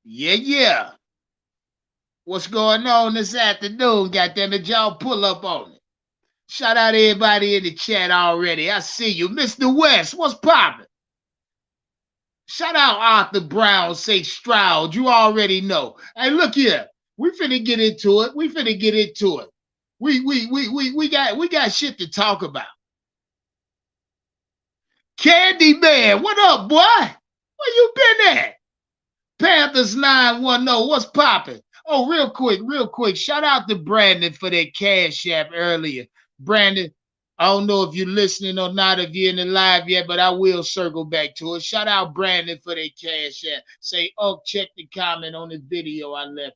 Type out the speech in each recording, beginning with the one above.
Yeah, yeah. What's going on this afternoon? Goddamn it, y'all pull up on it. Shout out to everybody in the chat already. I see you. Mr. West, what's poppin'? Shout out Arthur Brown, say Stroud. You already know. Hey, look here. We finna get into it. We finna get into it. We got shit to talk about. Candy Man, what up, boy? Where you been at? Panthers 910. What's popping? Oh, real quick. Shout out to Brandon for that cash app earlier. Brandon, I don't know if you're listening or not, if you're in the live yet, but I will circle back to it. Shout out Brandon for that cash app. Say, oh, check the comment on the video I left.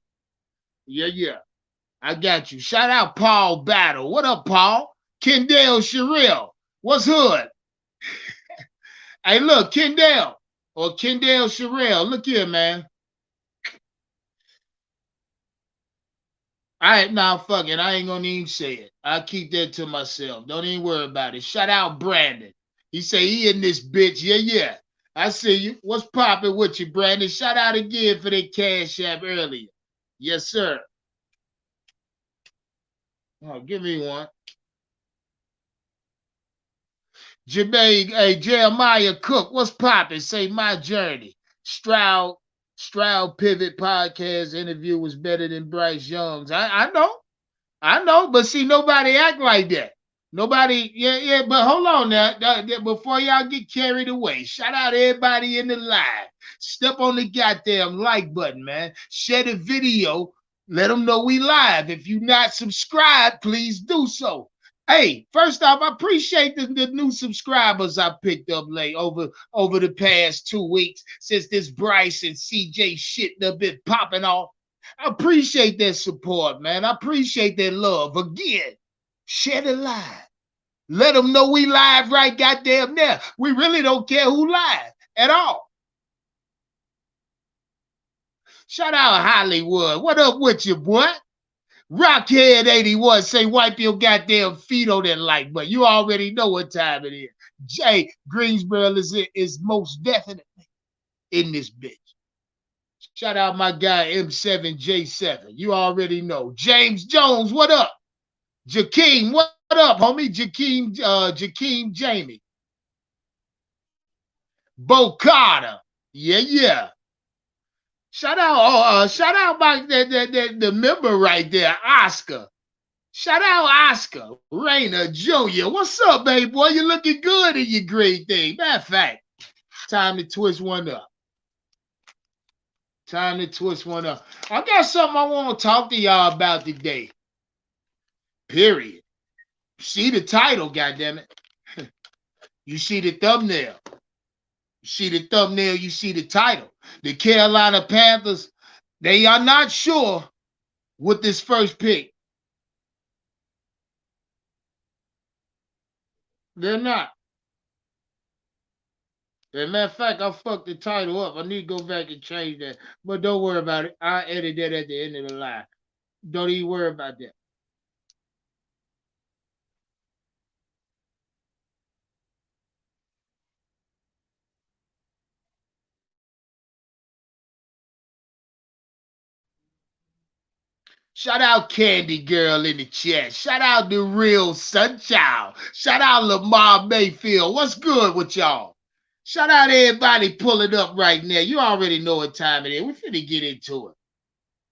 Yeah, yeah. I got you. Shout out Paul Battle. What up, Paul? Kendall Sherrill. What's hood? Hey, look, Kendall or Kendall Sherrill. Look here, man. All right, now fuck it. I ain't gonna even say it. I'll keep that to myself. Don't even worry about it. Shout out Brandon. He say he in this bitch. Yeah, yeah. I see you. What's popping with you, Brandon? Shout out again for that cash app earlier. Yes, sir. Oh, give me one. Jermaine, hey, Jeremiah Cook, what's popping? Say my journey. Stroud, Stroud Pivot Podcast interview was better than Bryce Young's. I know, but see, nobody act like that. Nobody, yeah, but hold on now. Before y'all get carried away, shout out everybody in the live. Step on the goddamn like button, man. Share the video. Let them know we live. If you not subscribed, please do so. Hey, first off, I appreciate the new subscribers I picked up late over the past 2 weeks since this Bryce and CJ shit done been popping off. I appreciate that support, man. I appreciate that love. Again, share the live. Let them know we live right goddamn now. We really don't care who live at all. Shout out Hollywood. What up with you, boy? Rockhead 81 say wipe your goddamn feet on that like, but you already know what time it is. Jay Greensboro is most definitely in this bitch. Shout out my guy M7J7. You already know. James Jones, what up? Jakeem, what up, homie? Jakeem Jamie. Bo Carter. Yeah, yeah. Shout out my the member right there, Oscar. Shout out Oscar Rayner Jr. What's up, baby boy? You looking good in your green thing. Matter of fact, time to twist one up. Time to twist one up. I got something I want to talk to y'all about today. Period. See the title, goddammit. You see the thumbnail. You see the thumbnail, you see the title. The Carolina Panthers, they are not sure with this first pick. They're not. As a matter of fact, I fucked the title up. I need to go back and change that. But don't worry about it. I'll edit that at the end of the line. Don't even worry about that. Shout out Candy Girl in the chat. Shout out the real Sunchild. Shout out Lamar Mayfield. What's good with y'all? Shout out everybody pulling up right now. You already know what time it is. We finna get into it.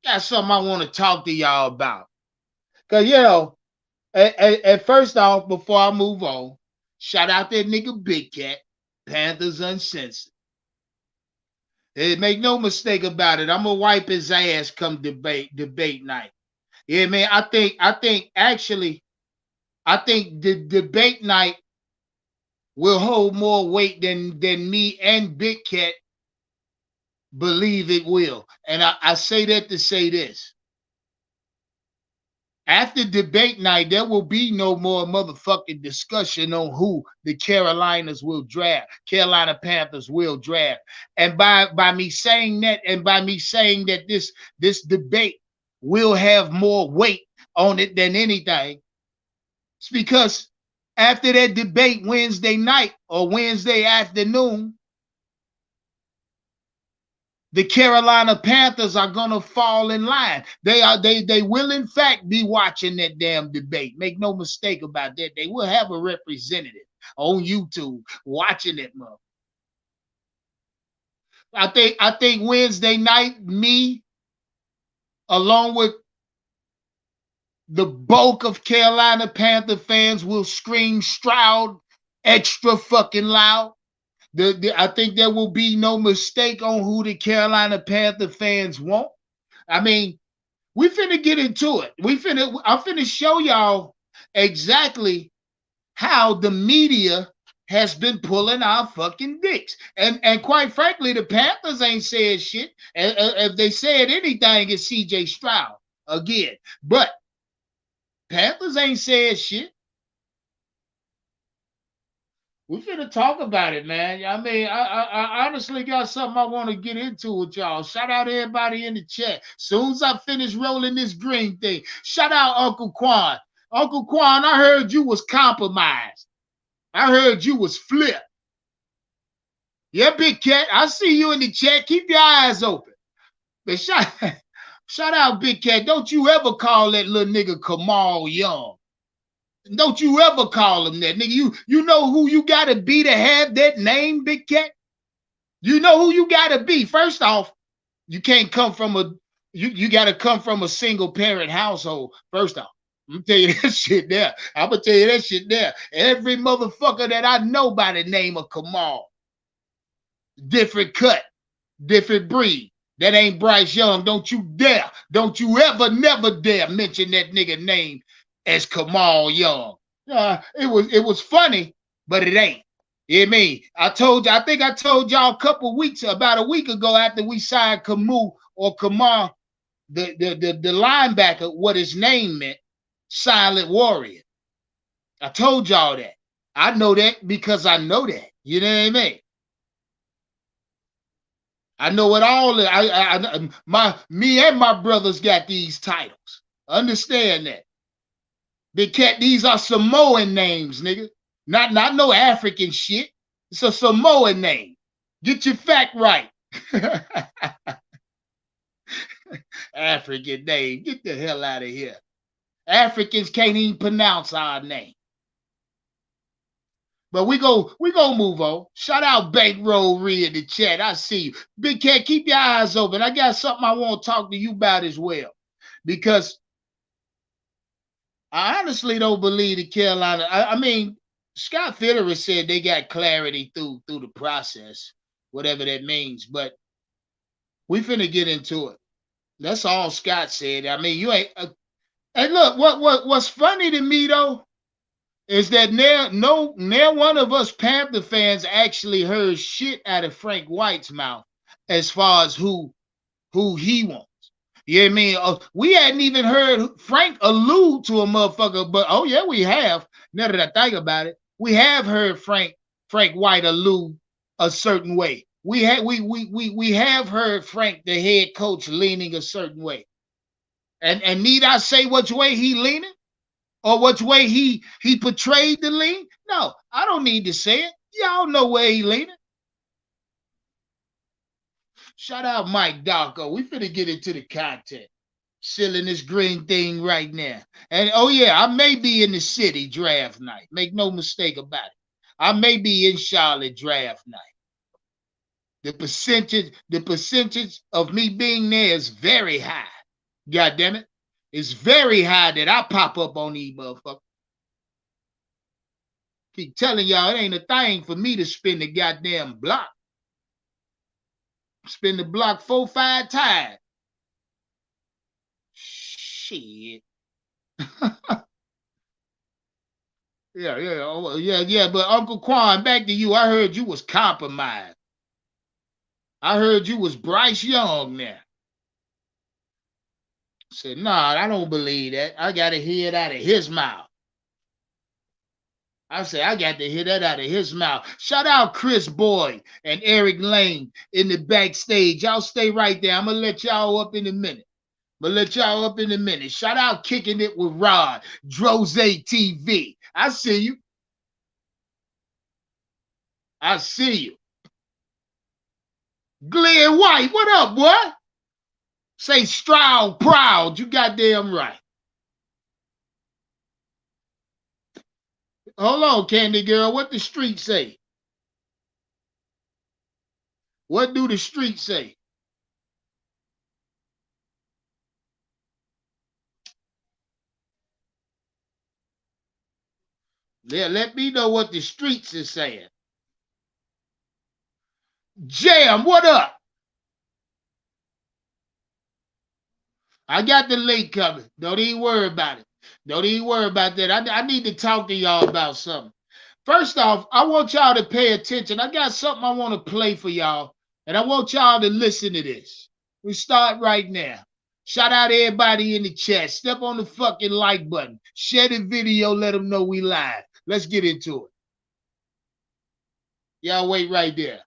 Got something I want to talk to y'all about. Cause at first off, before I move on, shout out that nigga Big Cat, Panthers Uncensored. Hey, make no mistake about it. I'm gonna wipe his ass come debate night. Yeah, man. I think the debate night will hold more weight than me and Big Cat believe it will. And I say that to say this. After debate night, there will be no more motherfucking discussion on who the Carolinas will draft. Carolina Panthers will draft. And by me saying that, and by me saying that this debate will have more weight on it than anything, it's because after that debate Wednesday night or Wednesday afternoon, the Carolina Panthers are gonna fall in line. They will in fact be watching that damn debate. Make no mistake about that. They will have a representative on YouTube watching it, mother. I think Wednesday night, me along with the bulk of Carolina Panther fans will scream Stroud extra fucking loud. I think there will be no mistake on who the Carolina Panther fans want. I mean, we finna get into it. I'm finna show y'all exactly how the media has been pulling our fucking dicks. And quite frankly, the Panthers ain't said shit. If they said anything, it's CJ Stroud again. But Panthers ain't said shit. We finna talk about it, man. I mean, I honestly got something I want to get into with y'all. Shout out everybody in the chat. Soon as I finish rolling this green thing, shout out Uncle Quan. Uncle Quan, I heard you was compromised. I heard you was flipped. Yeah, Big Cat, I see you in the chat. Keep your eyes open. But shout out Big Cat. Don't you ever call that little nigga Kamal Young. Don't you ever call him that, nigga. You know who you gotta be to have that name, Big Cat? You know who you gotta be. First off, you can't come from you gotta come from a single parent household. First off, I'm gonna tell you that shit there. I'm gonna tell you that shit there. Every motherfucker that I know by the name of Kamal, different cut, different breed. That ain't Bryce Young. Don't you dare. Don't you ever, never dare mention that nigga name as Kamal Young. It was funny, but it ain't. You know what I mean? I think I told y'all about a week ago after we signed Kamal, the linebacker, what his name meant, Silent Warrior. I told y'all that. I know that because I know that. You know what I mean? I know it all. Me and my brothers got these titles. Understand that. These are Samoan names, nigga. Not no African shit. It's a Samoan name. Get your fact right. African name. Get the hell out of here. Africans can't even pronounce our name. But we go move on. Shout out Bankroll Ree in the chat. I see you. Big Cat, keep your eyes open. I got something I want to talk to you about as well. Because I honestly don't believe the Carolina. I mean, Scott Fitterer said they got clarity through the process, whatever that means. But we finna get into it. That's all Scott said. I mean, you ain't. Hey, look, what's funny to me though is that now one of us Panther fans actually heard shit out of Frank White's mouth as far as who he wants. You know what I mean? We hadn't even heard Frank allude to a motherfucker, but oh yeah, we have. Now that I think about it, we have heard Frank White allude a certain way. We have heard Frank, the head coach, leaning a certain way. And need I say which way he leaning? Or which way he portrayed the lean? No, I don't need to say it. Y'all know where he leaning. Shout out Mike Darko. We finna get into the content. Selling this green thing right now. And oh yeah, I may be in the city draft night. Make no mistake about it. I may be in Charlotte draft night. The percentage of me being there is very high. God damn it. It's very high that I pop up on these motherfuckers. Keep telling y'all it ain't a thing for me to spin the goddamn block. Spin the block 4-5 times. Shit. Yeah. But Uncle Quan, back to you. I heard you was compromised. I heard you was Bryce Young now. Said, nah, I don't believe that. I got to hear it out of his mouth. I said, I got to hear that out of his mouth. Shout out Chris Boyd and Eric Lane in the backstage. Y'all stay right there. I'm going to let y'all up in a minute. Shout out Kicking It with Rod, Droze TV. I see you. Glenn White, what up, boy? Say Stroud proud. You goddamn right. Hold on, Candy Girl. What the street say? What do the street say? Yeah, let me know what the streets is saying. Jam, what up? I got the link coming. Don't even worry about it. Don't even worry about that. I need to talk to y'all about something. First off, I want y'all to pay attention. I got something I want to play for y'all, and I want y'all to listen to this. We start right now. Shout out everybody in the chat. Step on the fucking like button. Share the video. Let them know we live. Let's get into it. Y'all wait right there.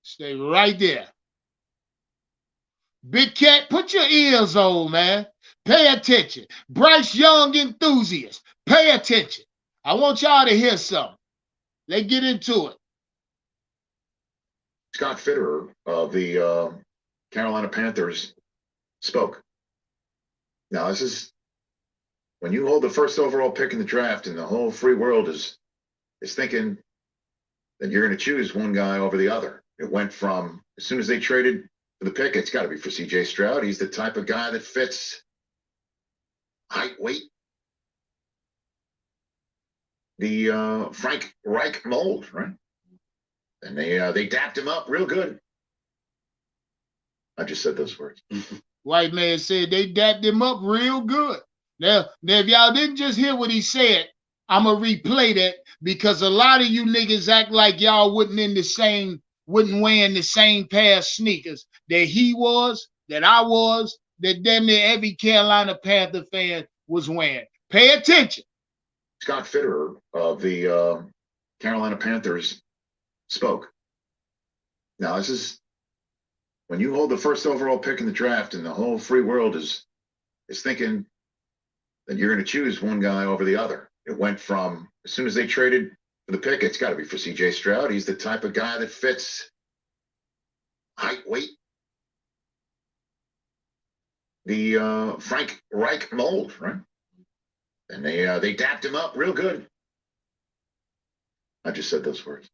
Stay right there. Big Cat, put your ears on, man. Pay attention. Bryce Young enthusiasts, pay attention. I want y'all to hear something. Let's get into it. Scott Fitterer of the Carolina Panthers spoke. Now, this is when you hold the first overall pick in the draft and the whole free world is thinking that you're going to choose one guy over the other. It went from, as soon as they traded for the pick, it's got to be for C.J. Stroud. He's the type of guy that fits height, weight, the Frank Reich mold, right? And they dapped him up real good. I just said those words. White man said they dapped him up real good. Now, if y'all didn't just hear what he said, I'm going to replay that because a lot of you niggas act like y'all wouldn't wearing the same pair of sneakers that he was, that I was, that damn near every Carolina Panther fan was wearing. Pay attention. Scott Fitterer of the Carolina Panthers spoke. Now, this is when you hold the first overall pick in the draft and the whole free world is thinking that you're going to choose one guy over the other. It went from, as soon as they traded for the pick, it's got to be for C.J. Stroud. He's the type of guy that fits height, weight, the Frank Reich mold, right? And they dapped him up real good. I just said those words.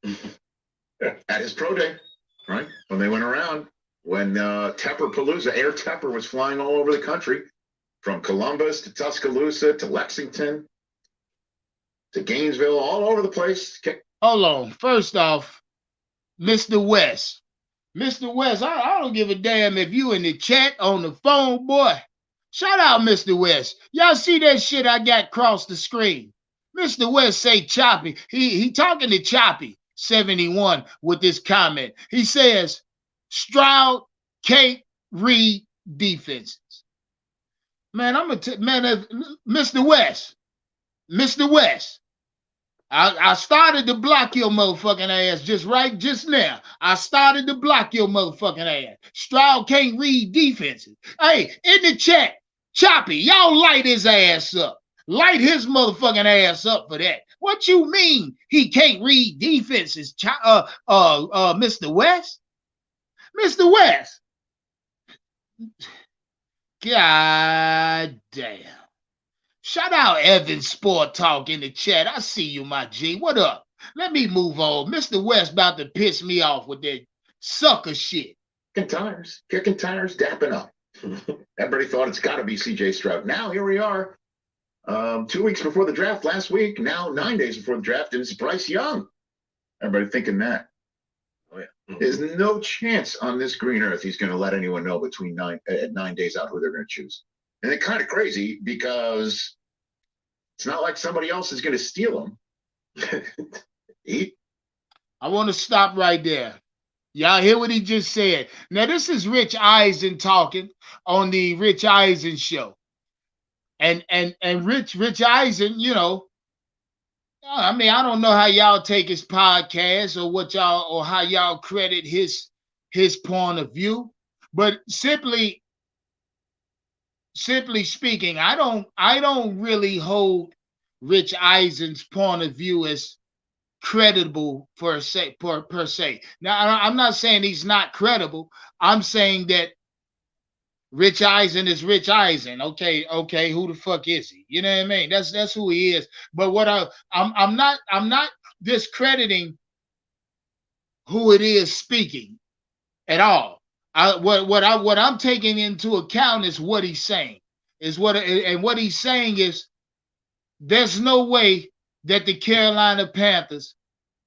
At his pro day, right? When they went around, when Tepper-Palooza, Air Tepper was flying all over the country, from Columbus to Tuscaloosa to Lexington to Gainesville, all over the place. Hold on. First off, Mr. West. Mr. West, I don't give a damn if you in the chat, on the phone, boy. Shout out, Mr. West. Y'all see that shit I got across the screen? Mr. West say Choppy. He talking to Choppy 71 with this comment. He says, Stroud can't read defenses. Man, Mr. West, I started to block your motherfucking ass just now. I started to block your motherfucking ass. Stroud can't read defenses. Hey, in the chat, Choppy, y'all light his ass up. Light his motherfucking ass up for that. What you mean he can't read defenses, Mr. West? Mr. West. God damn. Shout out Evan Sport Talk in the chat. I see you, my G. What up? Let me move on. Mr. West about to piss me off with that sucker shit. Kicking tires, dapping up. Everybody thought it's got to be C.J. Stroud. Now here we are, 2 weeks before the draft last week. Now 9 days before the draft, and it's Bryce Young. Everybody thinking that. Oh yeah. There's no chance on this green earth he's going to let anyone know between 9 days out who they're going to choose. And it's kind of crazy because it's not like somebody else is going to steal him. I want to stop right there. Y'all hear what he just said? Now, this is Rich Eisen talking on the Rich Eisen show. And Rich Eisen, you know, I mean, I don't know how y'all take his podcast or how y'all credit his point of view, but simply speaking, I don't really hold Rich Eisen's point of view as credible per se. Now, I'm not saying he's not credible. I'm saying that Rich Eisen is Rich Eisen. Okay, who the fuck is he? You know what I mean? That's who he is. But what I'm not discrediting who it is speaking at all. What I'm taking into account is what he's saying. And what he's saying is there's no way that the Carolina Panthers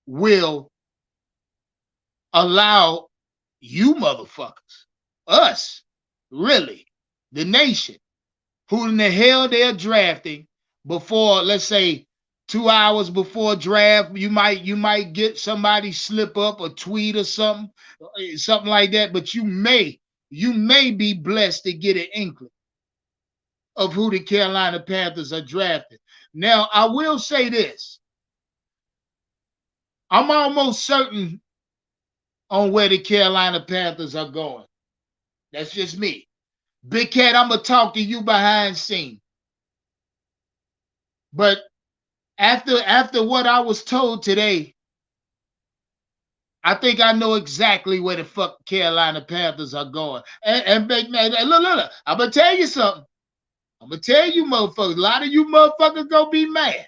will allow you motherfuckers, us, really, the nation, who in the hell they're drafting before, let's say, 2 hours before draft, you might get somebody slip up a tweet or something like that, but you may be blessed to get an inkling of who the Carolina Panthers are drafting. Now, I will say this. I'm almost certain on where the Carolina Panthers are going. That's just me. Big Cat, I'm going to talk to you behind scene. But after what I was told today, I think I know exactly where the fuck Carolina Panthers are going. And look, I'm going to tell you something. I'm going to tell you motherfuckers, a lot of you motherfuckers going to be mad.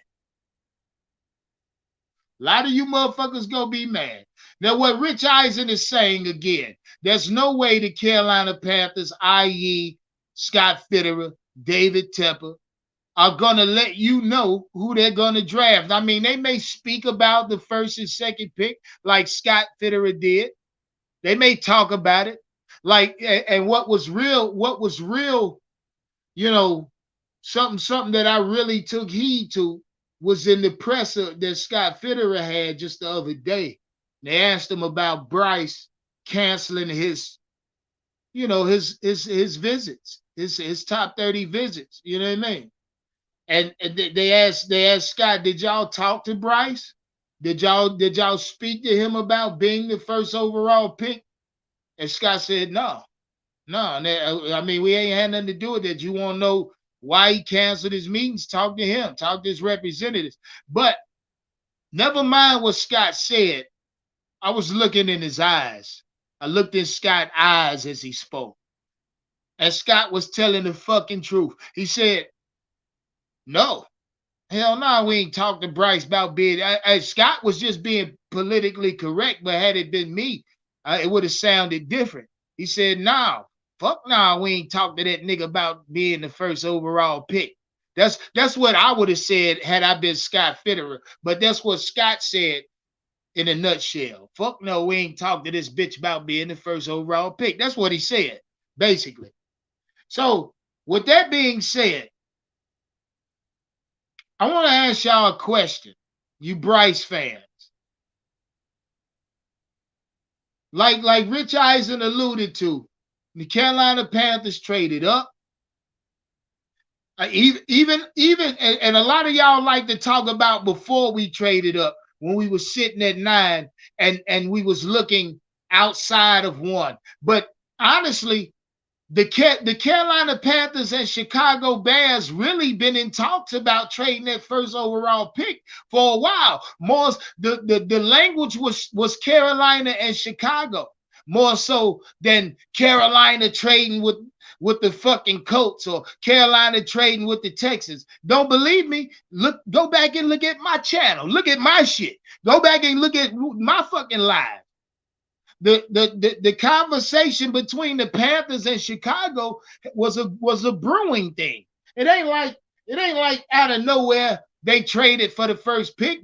A lot of you motherfuckers going to be mad. Now, what Rich Eisen is saying again, there's no way the Carolina Panthers, i.e. Scott Fitterer, David Tepper, are going to let you know who they're going to draft. I mean, they may speak about the first and second pick like Scott Fitterer did. They may talk about it. And what was real, you know, something that I really took heed to was in the presser that Scott Fitterer had just the other day. They asked him about Bryce canceling his visits, his top 30 visits. You know what I mean? And they asked Scott, did y'all talk to Bryce? Did y'all speak to him about being the first overall pick? And Scott said, no. I mean, we ain't had nothing to do with that. You want to know why he canceled his meetings? Talk to him. Talk to his representatives. But never mind what Scott said. I was looking in his eyes. I looked in Scott's eyes as he spoke. And Scott was telling the fucking truth. He said, no. Hell no, we ain't talked to Bryce about being. Scott was just being politically correct, but had it been me, it would have sounded different. He said, no, fuck no, we ain't talked to that nigga about being the first overall pick. That's what I would have said had I been Scott Fitterer. But that's what Scott said in a nutshell. Fuck no, we ain't talked to this bitch about being the first overall pick. That's what he said, basically. So, with that being said, I want to ask y'all a question, you Bryce fans. Like Rich Eisen alluded to, the Carolina Panthers traded up. Even and a lot of y'all like to talk about before we traded up, when we were sitting at 9 and we was looking outside of 1. But honestly, the Carolina Panthers and Chicago Bears really been in talks about trading that first overall pick for a while. More the language was Carolina and Chicago, more so than Carolina trading with the fucking Colts or Carolina trading with the Texans. Don't believe me? Go back and look at my channel. Look at my shit. Go back and look at my fucking live. The conversation between the Panthers and Chicago was a brewing thing. It ain't like out of nowhere they traded for the first pick.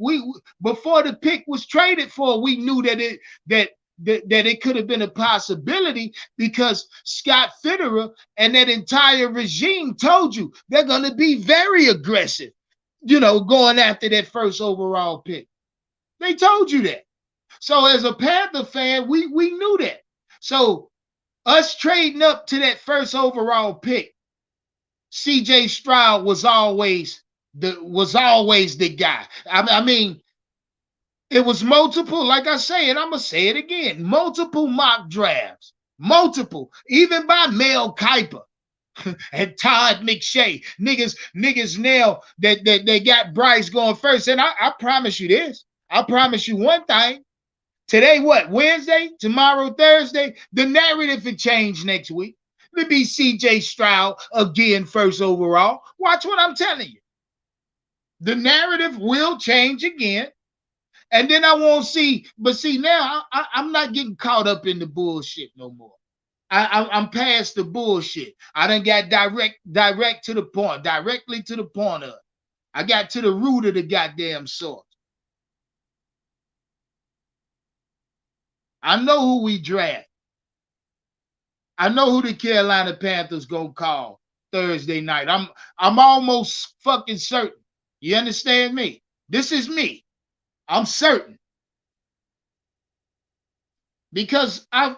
Before the pick was traded for, we knew that it could have been a possibility, because Scott Fitterer and that entire regime told you they're going to be very aggressive, going after that first overall pick. They told you that. So as a Panther fan, we knew that. So us trading up to that first overall pick, CJ Stroud was always the guy. I mean, it was multiple, like I say, and I'm going to say it again, multiple mock drafts, multiple, even by Mel Kiper. and Todd McShay. Niggas now that they got Bryce going first. And I promise you this. I promise you one thing. Today, what? Wednesday? Tomorrow, Thursday? The narrative will change next week. It'll be CJ Stroud again first overall. Watch what I'm telling you. The narrative will change again. And then I won't see, but see now I'm not getting caught up in the bullshit no more. I'm past the bullshit. I done got direct to the point, directly to the point of it. I got to the root of the goddamn source. I know who we draft. I know who the Carolina Panthers gonna call Thursday night. I'm almost fucking certain. You understand me? This is me. I'm certain. Because I'm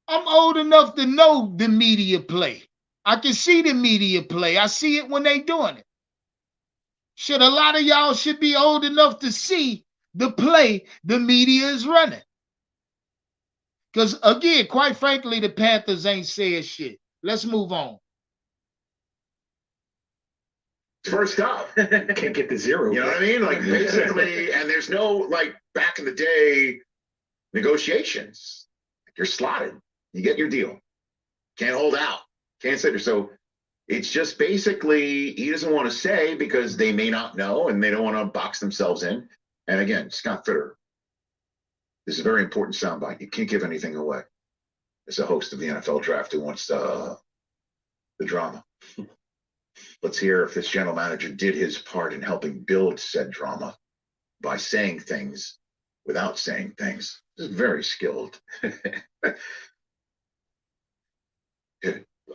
old enough to know the media play. I can see the media play. I see it when they doing it. Shit, a lot of y'all should be old enough to see the play the media is running. Because, again, quite frankly, the Panthers ain't said shit. Let's move on. First up. Can't get the zero. You know what I mean? Like, basically, and there's no, like, back in the day negotiations. You're slotted. You get your deal. Can't hold out. Can't sit there. So it's just basically he doesn't want to say because they may not know and they don't want to box themselves in. And again, Scott Fitter, this is a very important soundbite. You can't give anything away. As a host of the NFL draft who wants the drama. Let's hear if this general manager did his part in helping build said drama by saying things without saying things. This is very skilled.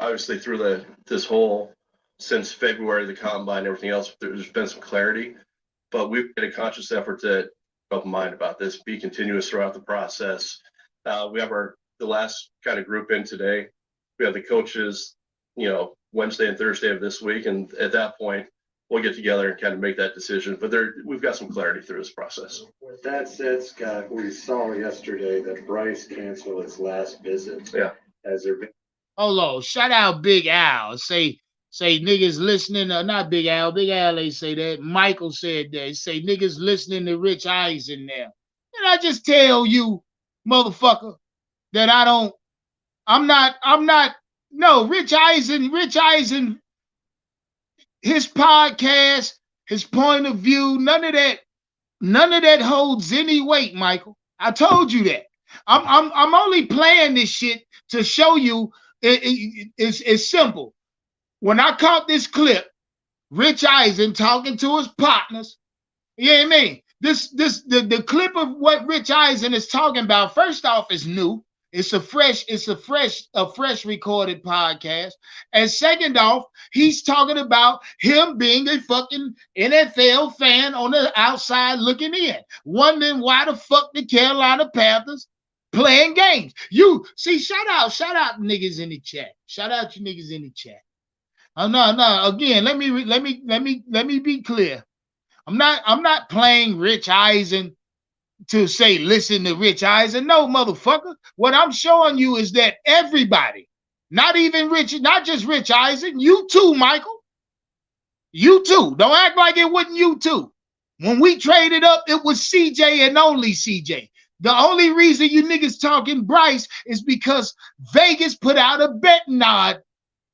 Obviously, through this whole since February, the combine, everything else, there's been some clarity, but we've made a conscious effort to open mind about this, be continuous throughout the process. We have the last kind of group in today. We have the coaches, Wednesday and Thursday of this week, and at that point, we'll get together and kind of make that decision. But we've got some clarity through this process. With that said, Scott, we saw yesterday that Bryce canceled his last visit. Yeah. Has there been? Hold on. Shout out Big Al. Say niggas listening. Not Big Al. Big Al ain't say that. Michael said that. He say niggas listening to Rich Eisen now. And I just tell you, motherfucker, that I'm not. No, Rich Eisen, his podcast, his point of view, none of that holds any weight, Michael. I told you that. I'm only playing this shit to show you it's simple. When I caught this clip, Rich Eisen talking to his partners, you know what I mean? The clip of what Rich Eisen is talking about, first off, is new. It's a fresh recorded podcast. And second off, he's talking about him being a fucking NFL fan on the outside looking in, wondering why the fuck the Carolina Panthers playing games. You see, shout out niggas in the chat. Shout out you niggas in the chat. No. Again, let me be clear. I'm not playing Rich Eisen to say, listen to Rich Eisen. No, motherfucker. What I'm showing you is that everybody, not just Rich Eisen, you too, Michael. You too. Don't act like it wasn't you too. When we traded up, it was CJ and only CJ. The only reason you niggas talking Bryce is because Vegas put out a betting odd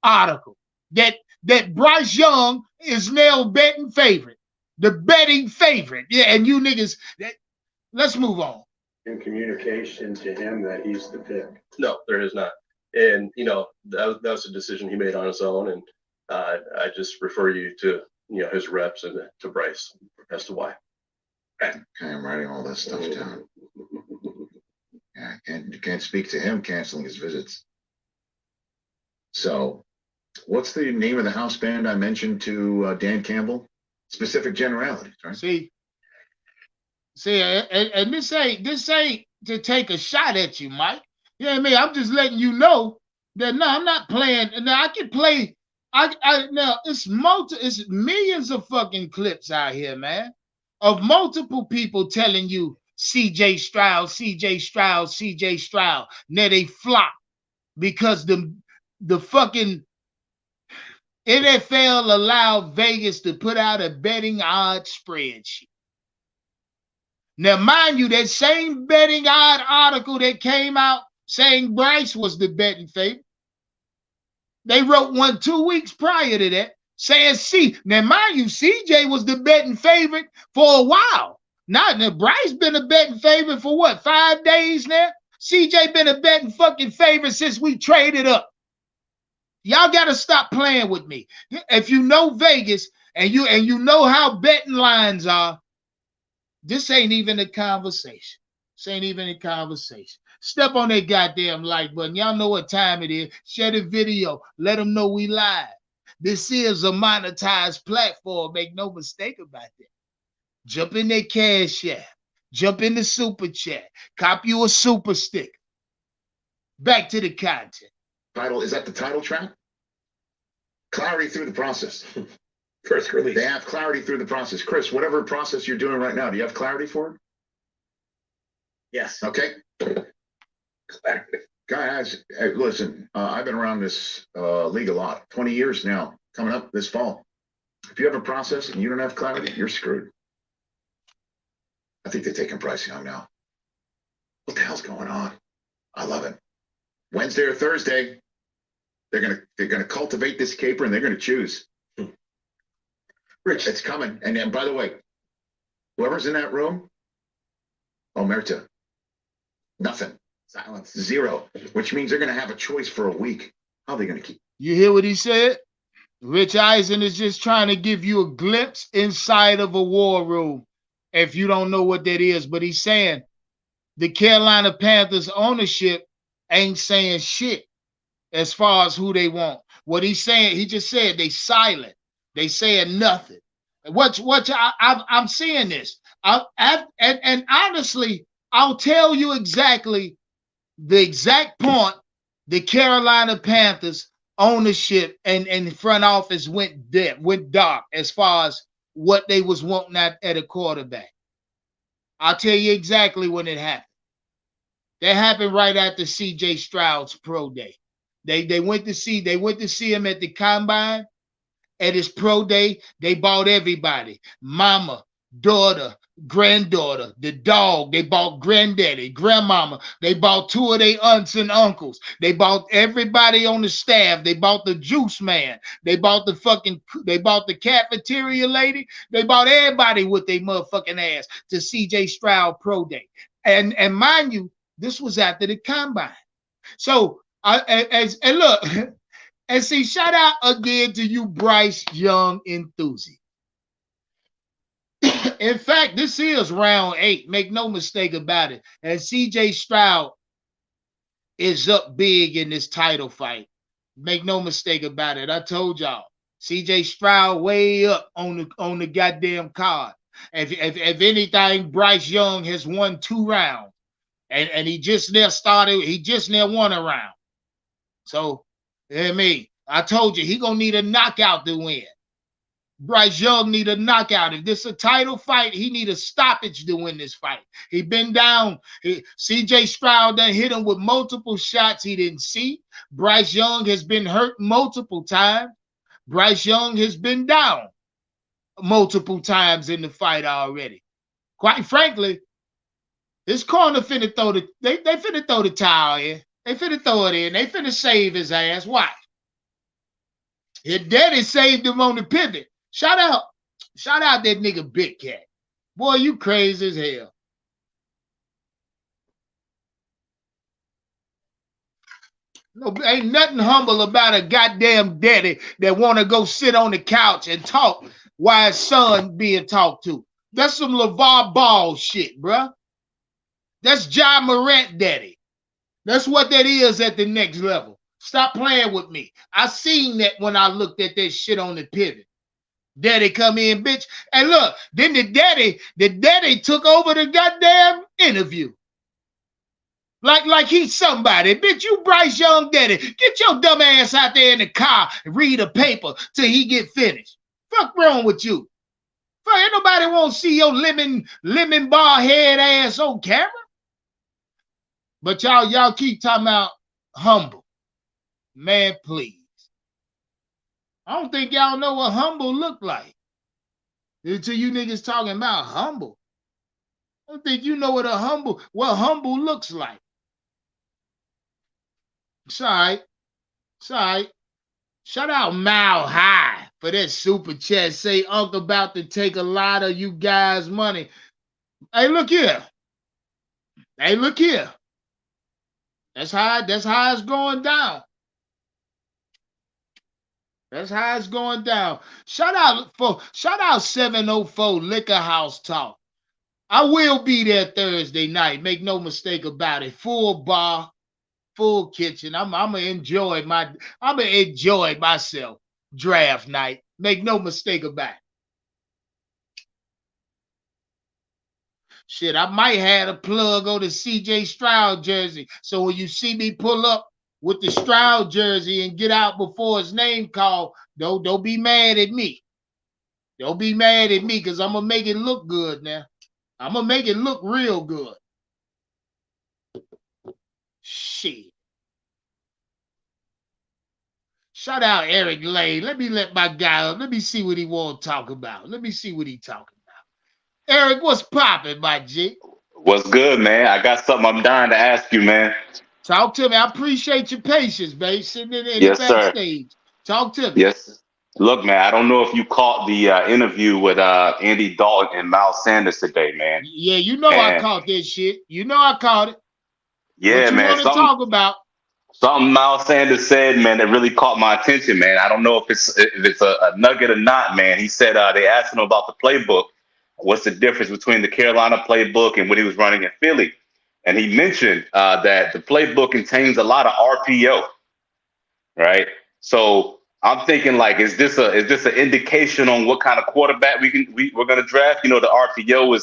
article that Bryce Young is now betting favorite. The betting favorite. Yeah, and you niggas, let's move on. In communication to him that he's the pick? No, there is not. And, that was a decision he made on his own. And I just refer you to, his reps and to Bryce as to why. Okay, I'm writing all this stuff down. Yeah, you can't speak to him canceling his visits. So, what's the name of the house band I mentioned to Dan Campbell? Specific Generalities, right? See, and this ain't to take a shot at you, Mike. You know what I mean? I'm just letting you know that no, I'm not playing. Now I can play. Now it's millions of fucking clips out here, man, of multiple people telling you CJ Stroud. Now they flop because the fucking NFL allowed Vegas to put out a betting odds spreadsheet. Now, mind you, that same betting odd article that came out saying Bryce was the betting favorite, they wrote one 2 weeks prior to that saying now mind you, CJ was the betting favorite for a while. Now Bryce been a betting favorite for what, 5 days now? CJ been a betting fucking favorite since we traded up. Y'all got to stop playing with me. If you know Vegas and you know how betting lines are, this ain't even a conversation. This ain't even a conversation. Step on that goddamn like button. Y'all know what time it is. Share the video. Let them know we live. This is a monetized platform. Make no mistake about that. Jump in that cash app. Jump in the super chat. Cop you a super sticker. Back to the content. Title, is that the title track? Clarity through the process. First release. They have clarity through the process. Chris, whatever process you're doing right now, do you have clarity for it? Yes. Okay. Clarity. Guys, hey, listen, I've been around this league a lot, 20 years now, coming up this fall. If you have a process and you don't have clarity, you're screwed. I think they're taking Bryce Young now. What the hell's going on? I love it. Wednesday or Thursday, they're gonna cultivate this caper and they're gonna choose. Rich, it's coming. And then, by the way, whoever's in that room, omerta, nothing, silence, zero, which means they're gonna have a choice for a week. How are they gonna keep? You hear what he said? Rich Eisen is just trying to give you a glimpse inside of a war room if you don't know what that is. But he's saying the Carolina Panthers ownership ain't saying shit as far as who they want. What he's saying, he just said they silent. They saying nothing. I'm seeing this. And honestly, I'll tell you exactly the exact point the Carolina Panthers ownership and front office went dark as far as what they was wanting at a quarterback. I'll tell you exactly when it happened. That happened right after CJ Stroud's pro day. They went to see him at the combine. At his pro day, they bought everybody. Mama, daughter, granddaughter, the dog. They bought granddaddy, grandmama. They bought 2 of their aunts and uncles. They bought everybody on the staff. They bought the juice man. They bought the cafeteria lady. They bought everybody with their motherfucking ass to CJ Stroud pro day. And mind you, this was after the combine. So and look, and see, shout out again to you, Bryce Young enthusiast. In fact, this is round 8. Make no mistake about it. And CJ Stroud is up big in this title fight. Make no mistake about it. I told y'all, CJ Stroud way up on the goddamn card. If anything, Bryce Young has won 2 rounds. And he just now won a round. So, I told you, he gonna need a knockout to win. Bryce Young need a knockout. If this is a title fight, he need a stoppage to win this fight. He been down. CJ Stroud done hit him with multiple shots he didn't see. Bryce Young has been hurt multiple times. Bryce Young has been down multiple times in the fight already. Quite frankly, his corner finna throw they finna throw the towel in. They finna throw it in. They finna save his ass. Why? His daddy saved him on the pivot. Shout out that nigga Big Cat. Boy, you crazy as hell. No, ain't nothing humble about a goddamn daddy that want to go sit on the couch and talk while his son being talked to. That's some LeVar Ball shit, bruh. That's Ja Morant daddy. That's what that is at the next level. Stop playing with me. I seen that when I looked at that shit on the pivot. Daddy come in, bitch. And look, then the daddy took over the goddamn interview. Like he's somebody. Bitch, you Bryce Young daddy. Get your dumb ass out there in the car and read a paper till he get finished. Fuck wrong with you? Fuck, ain't nobody want to see your lemon bar head ass on camera. But y'all keep talking about humble. Man, please. I don't think y'all know what humble look like. Until you niggas talking about humble. I don't think you know what humble looks like. It's all right. It's all right. Shout out Mile High for that super chat. Say Uncle about to take a lot of you guys' money. Hey, look here. Hey, look here. That's how it's going down. That's how it's going down. Shout out 704 Liquor House Talk. I will be there Thursday night. Make no mistake about it. Full bar, full kitchen. I'm gonna enjoy myself. Draft night. Make no mistake about it. Shit, I might have a plug on the CJ Stroud jersey. So when you see me pull up with the Stroud jersey and get out before his name called, don't be mad at me. Don't be mad at me because I'm gonna make it look good now. I'm gonna make it look real good. Shit. Shout out Eric Lane. Let me let my guy up. Let me see what he want to talk about. Let me see what he talking about. Eric, what's popping, my G? What's good, man? I got something I'm dying to ask you, man. Talk to me. I appreciate your patience, babe. Sitting in the Yes, sir. backstage. Talk to me. Yes. Look, man, I don't know if you caught the interview with Andy Dalton and Miles Sanders today, man. Yeah, you know I And caught that shit. You know I caught it. What yeah, you man, want to talk about? something Miles Sanders said, man, that really caught my attention, man. I don't know if it's a nugget or not, man. He said they asked him about the playbook. What's the difference between the Carolina playbook and when he was running in Philly? And he mentioned that the playbook contains a lot of RPO, right? So I'm thinking like, is this an indication on what kind of quarterback we're gonna draft? You know, the RPO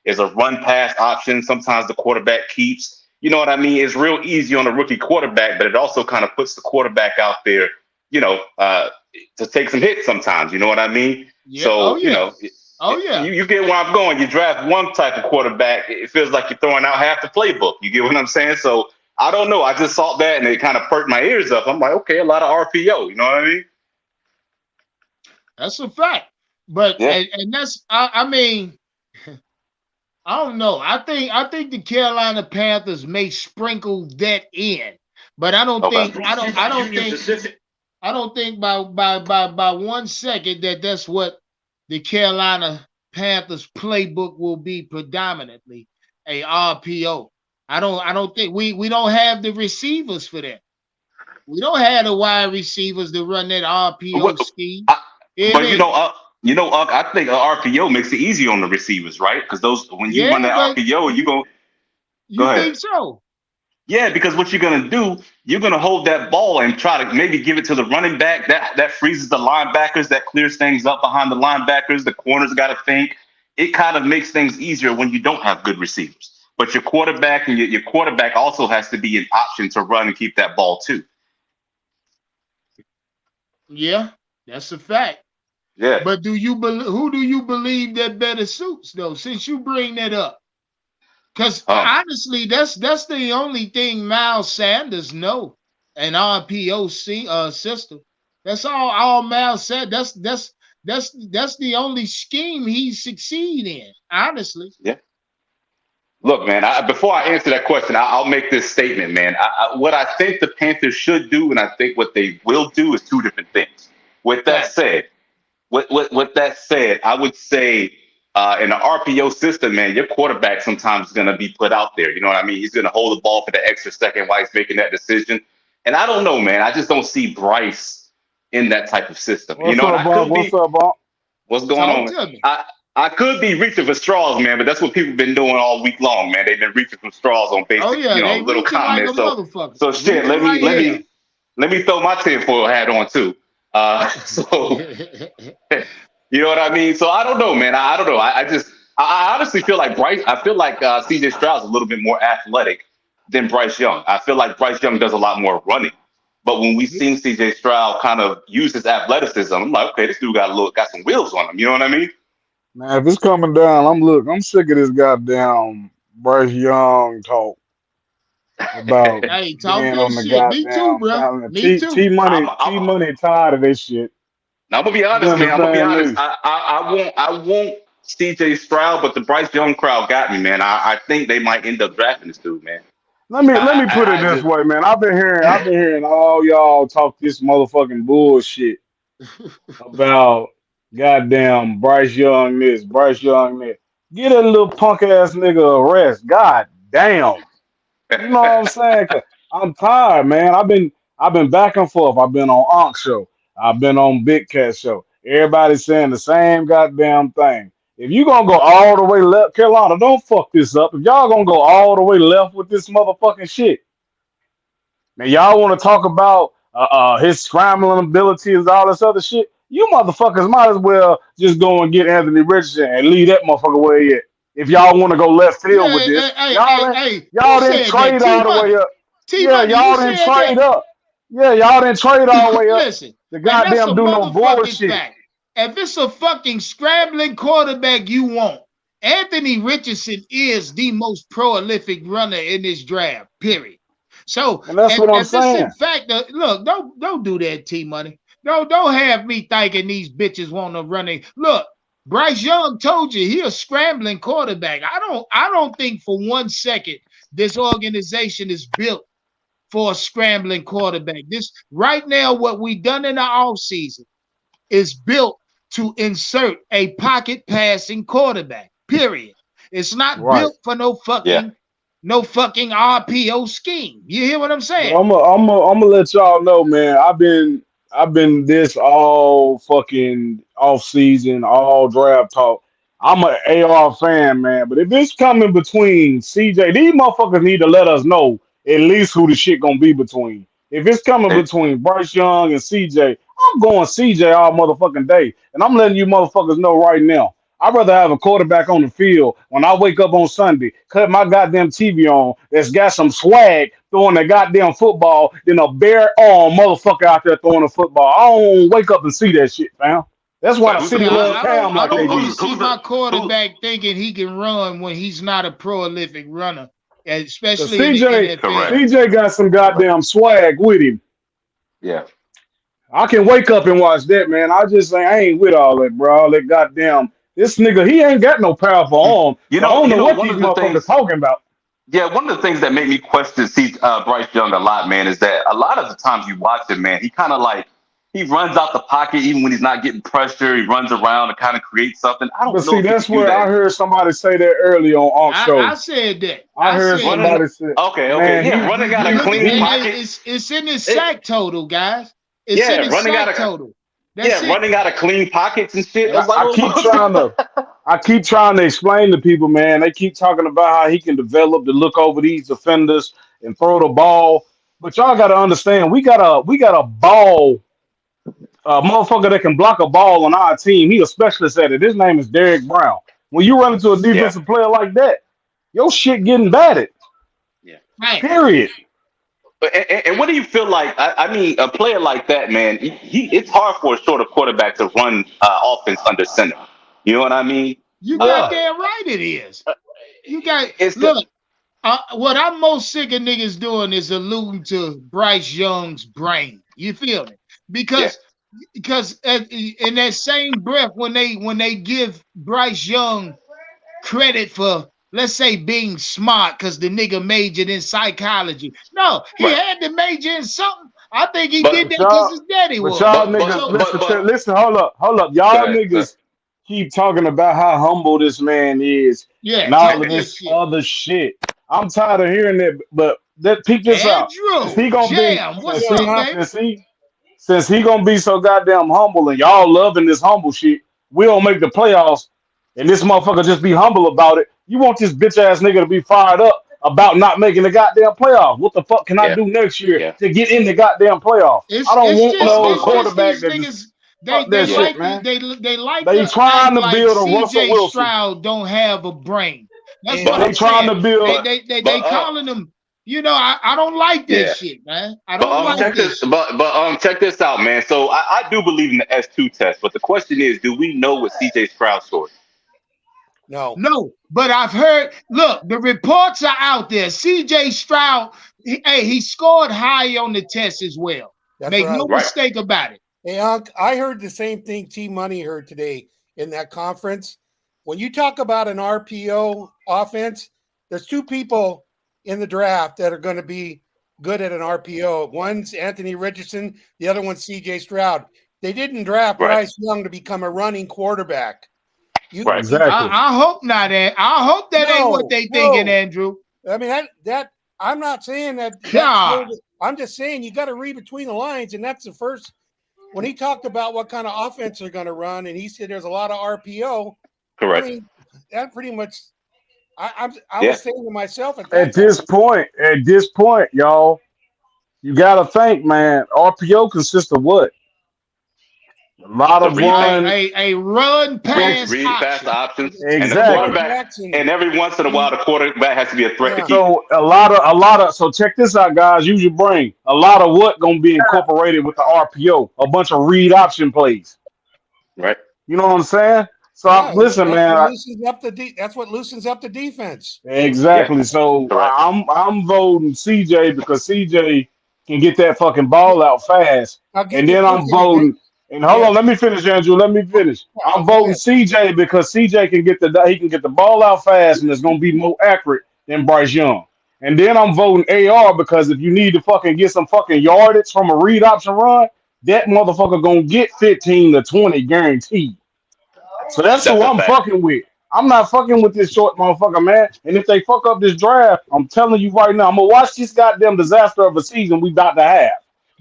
is a run pass option. Sometimes the quarterback keeps. You know what I mean? It's real easy on a rookie quarterback, but it also kind of puts the quarterback out there, you know, to take some hits sometimes. You know what I mean? Yeah. Oh So you yeah. know, Oh yeah. you get where I'm going. You draft one type of quarterback, it feels like you're throwing out half the playbook. You get what I'm saying? So I don't know. I just saw that and it kind of perked my ears up. I'm like, okay, a lot of RPO. You know what I mean? That's a fact. But Yeah. and that's I mean, I don't know. I think the Carolina Panthers may sprinkle that in, but I don't Okay. think I don't think by 1 second that's what the Carolina Panthers playbook will be predominantly a RPO. I don't think we don't have the receivers for that. We don't have the wide receivers to run that RPO What, scheme. I, It but ain't. I think RPO makes it easy on the receivers, right? Because those when you run Yeah, that but RPO, you go you ahead. think so? Yeah, because what you're gonna do, you're gonna hold that ball and try to maybe give it to the running back. That freezes the linebackers, that clears things up behind the linebackers. The corners got to think. It kind of makes things easier when you don't have good receivers. But your quarterback and your quarterback also has to be an option to run and keep that ball too. Yeah, that's a fact. Yeah. But who do you believe that better suits though? Since you bring that up, because Um. honestly, that's the only thing Miles Sanders know an RPO system. That's all Miles said. That's the only scheme he succeed in. Honestly, Yeah. Look, man. Before I answer that question, I'll make this statement, man. What I think the Panthers should do, and I think what they will do, is two different things. With that gotcha. said, with that said, I would say in the RPO system, man, your quarterback sometimes is going to be put out there. You know what I mean? He's going to hold the ball for the extra second while he's making that decision. And I don't know, man. I just don't see Bryce in that type of system. You What's know, and up, I Bob? could What's be. up, Bob? What's going Talk on? to me. I could be reaching for straws, man, but that's what people been doing all week long, man. They've been reaching for straws on Oh basic, yeah, they little reaching like a comments. So motherfucker. so shit. Reaching Let me like let hell. me let me throw my tinfoil hat on too. So you know what I mean? So I don't know, man. I don't know. I honestly feel like Bryce. I feel like CJ Stroud's a little bit more athletic than Bryce Young. I feel like Bryce Young does a lot more running. But when we've seen CJ Stroud kind of use his athleticism, I'm like, okay, this dude got some wheels on him. You know what I mean? Man, if it's coming down, I'm sick of this goddamn Bryce Young talk about Hey, talk being that on the shit. Me too, goddamn bro. Falcon. Me too. T Money I'm tired of this shit. Now, I'm gonna be You honest, man. I'm gonna be understand honest. me? I want CJ Stroud, but the Bryce Young crowd got me, man. I think they might end up drafting this dude, man. Let me put it I this just way, man. I've been hearing all y'all talk this motherfucking bullshit about goddamn Bryce Young this, Bryce Young that. Get a little punk ass nigga a rest. God damn. You know what I'm saying? 'Cause I'm tired, man. I've been back and forth. I've been on Ankh show. I've been on Big Cat show. Everybody's saying the same goddamn thing. If you gonna go all the way left, Carolina, don't fuck this up. If y'all gonna go all the way left with this motherfucking shit, and y'all want to talk about his scrambling abilities and all this other shit, you motherfuckers might as well just go and get Anthony Richardson and leave that motherfucker where he at. If y'all want to go left field with Yeah, this, hey, who y'all didn't said that? trade T all the way Money. up. T Yeah, Money, you y'all didn't said that. trade up. Yeah, y'all didn't trade all the way up Listen, to and that's a goddamn do no motherfucking bullshit. fact. If it's a fucking scrambling quarterback you want, Anthony Richardson is the most prolific runner in this draft, period. So And that's what I'm if it's in saying. fact, look, don't do that, T Money. Don't have me thinking these bitches want to run it. Look, Bryce Young told you he a scrambling quarterback. I don't think for 1 second this organization is built for a scrambling quarterback. This right now, what we done in the offseason is built to insert a pocket passing quarterback. Period. It's not Right. built for no yeah. fucking RPO scheme. You hear what I'm But saying? I'm gonna let y'all know, man. I've been this all fucking off season, all draft talk. I'm an AR fan, man. But if it's coming between CJ, these motherfuckers need to let us know at least who the shit gonna be between. If it's coming It, between Bryce Young and CJ, I'm going CJ all motherfucking day. And I'm letting you motherfuckers know right now. I'd rather have a quarterback on the field when I wake up on Sunday, cut my goddamn TV on, that's got some swag throwing a goddamn football than a bare arm motherfucker out there throwing a football. I don't wake up and see that shit, fam. That's why but the who's the city Yeah, love I don't Cam I like they don't want to do. see who's my the who? quarterback thinking he can run when he's not a prolific runner, Cause especially in the CJ, NFL. Correct. CJ got some Correct. goddamn swag with him. Yeah. I can wake up and watch that, man. I just say I ain't with all that, bro. All that goddamn this nigga, he ain't got no powerful You, arm. you So I know. don't You know know. what One these of the motherfuckers things. talking about. Yeah, one of the things that make me question Bryce Young a lot, man, is that a lot of the times you watch him, man, he kind of like he runs out the pocket even when he's not getting pressure. He runs around to kind of create something. I But don't know see, if he that's could do where I that. heard somebody say that earlier on Ankh I show. said that. I I heard said Running, that. somebody say, okay, man, yeah, running out of Look at clean he pockets. it's in his It, sack total, guys. It's in yeah, his running out sack of total. That's yeah, it. running out of clean pockets and shit. and I was like, I keep what's trying going to I keep trying to explain to people, man. They keep talking about how he can develop to look over these defenders and throw the ball. But y'all gotta understand, we got a ball, motherfucker that can block a ball on our team. He a specialist at it. His name is Derek Brown. When you run into a yeah, defensive player like that, your shit getting batted. yeah. Right. Period. And what do you feel like? I mean, a player like that, man, it's hard for a shorter quarterback to run offense under center. You know what I mean? You got Uh, damn right it is. You got it's the look. What I'm most sick of niggas doing is alluding to Bryce Young's brain. You feel me? yeah, Because in that same breath, when they give Bryce Young credit for, let's say, being smart because the nigga majored in psychology. No, he right. had to major in something. I think he did But But that because y'all, his daddy but was. y'all but niggas, but So but but listen, hold up. go Y'all ahead. Go ahead. niggas keep talking about how humble this man is yeah, and all talk of your this shit. other shit. I'm tired of hearing that, but peep this out. Since Andrew, he gonna be, Jam, since what's he, up, baby? since he gonna be so goddamn humble and y'all loving this humble shit, we don't make the playoffs and this motherfucker just be humble about it. You want this bitch ass nigga to be fired up about not making the goddamn playoffs. What the fuck can I Yeah, do next year yeah, to get in the goddamn playoffs? I It's don't it's want just no it's but just quarterback these that just niggas. They fuck they that yeah. shit, like to man. they like They to act trying to like build a Russell C.J. Wilson. Stroud don't have a brain. That's what But They I'm trying saying. to build. They but they they but they calling them. I don't like that yeah. shit, man. I But don't like check that this. shit. But check this out, man. So I do believe in the S2 test, but the question is, do we know what CJ Stroud scored? No, No, but I've heard. Look, the reports are out there. C.J. Stroud, he scored high on the test as well. that's Make what I no Right. mistake about it. Hey, Unc, I heard the same thing T Money heard today in that conference. When you talk about an RPO offense, there's two people in the draft that are going to be good at an RPO. One's Anthony Richardson, the other one's CJ Stroud. They didn't draft Right. Bryce Young to become a running quarterback. Right. Exactly. I hope not. I hope that ain't what they thinking, Andrew. I mean that I'm not saying that. God. I'm just saying you got to read between the lines, and that's the first. When he talked about what kind of offense they're going to run, and he said there's a lot of RPO. Correct. I mean, that pretty much. I Yeah. was saying to myself At this point, y'all, you gotta think, man. RPO consists of what? A lot The of read run. A run pass read fast option. options, and the Exactly. quarterback. And every once in a while, the quarterback has to be a threat to keep. So a lot of. So check this out, guys. Use your brain. A lot of what gonna be incorporated with the RPO? A bunch of read option plays. Right. You know what I'm saying? So Yeah, listen, man. That's what loosens up the defense. Exactly. Yeah. So Correct. I'm voting CJ because CJ can get that fucking ball out fast. I'll give And you. then I'm Okay, voting. And hold yeah. on, let me finish, Andrew. Let me finish. Oh, I'm go voting ahead. CJ because CJ can get the ball out fast and it's gonna be more accurate than Bryce Young. And then I'm voting AR because if you need to fucking get some fucking yardage from a read option run, that motherfucker gonna get 15 to 20 guaranteed. So that's That's who a I'm fact. fucking with. I'm not fucking with this short motherfucker, man. And if they fuck up this draft, I'm telling you right now, I'm gonna watch this goddamn disaster of a season we about to have.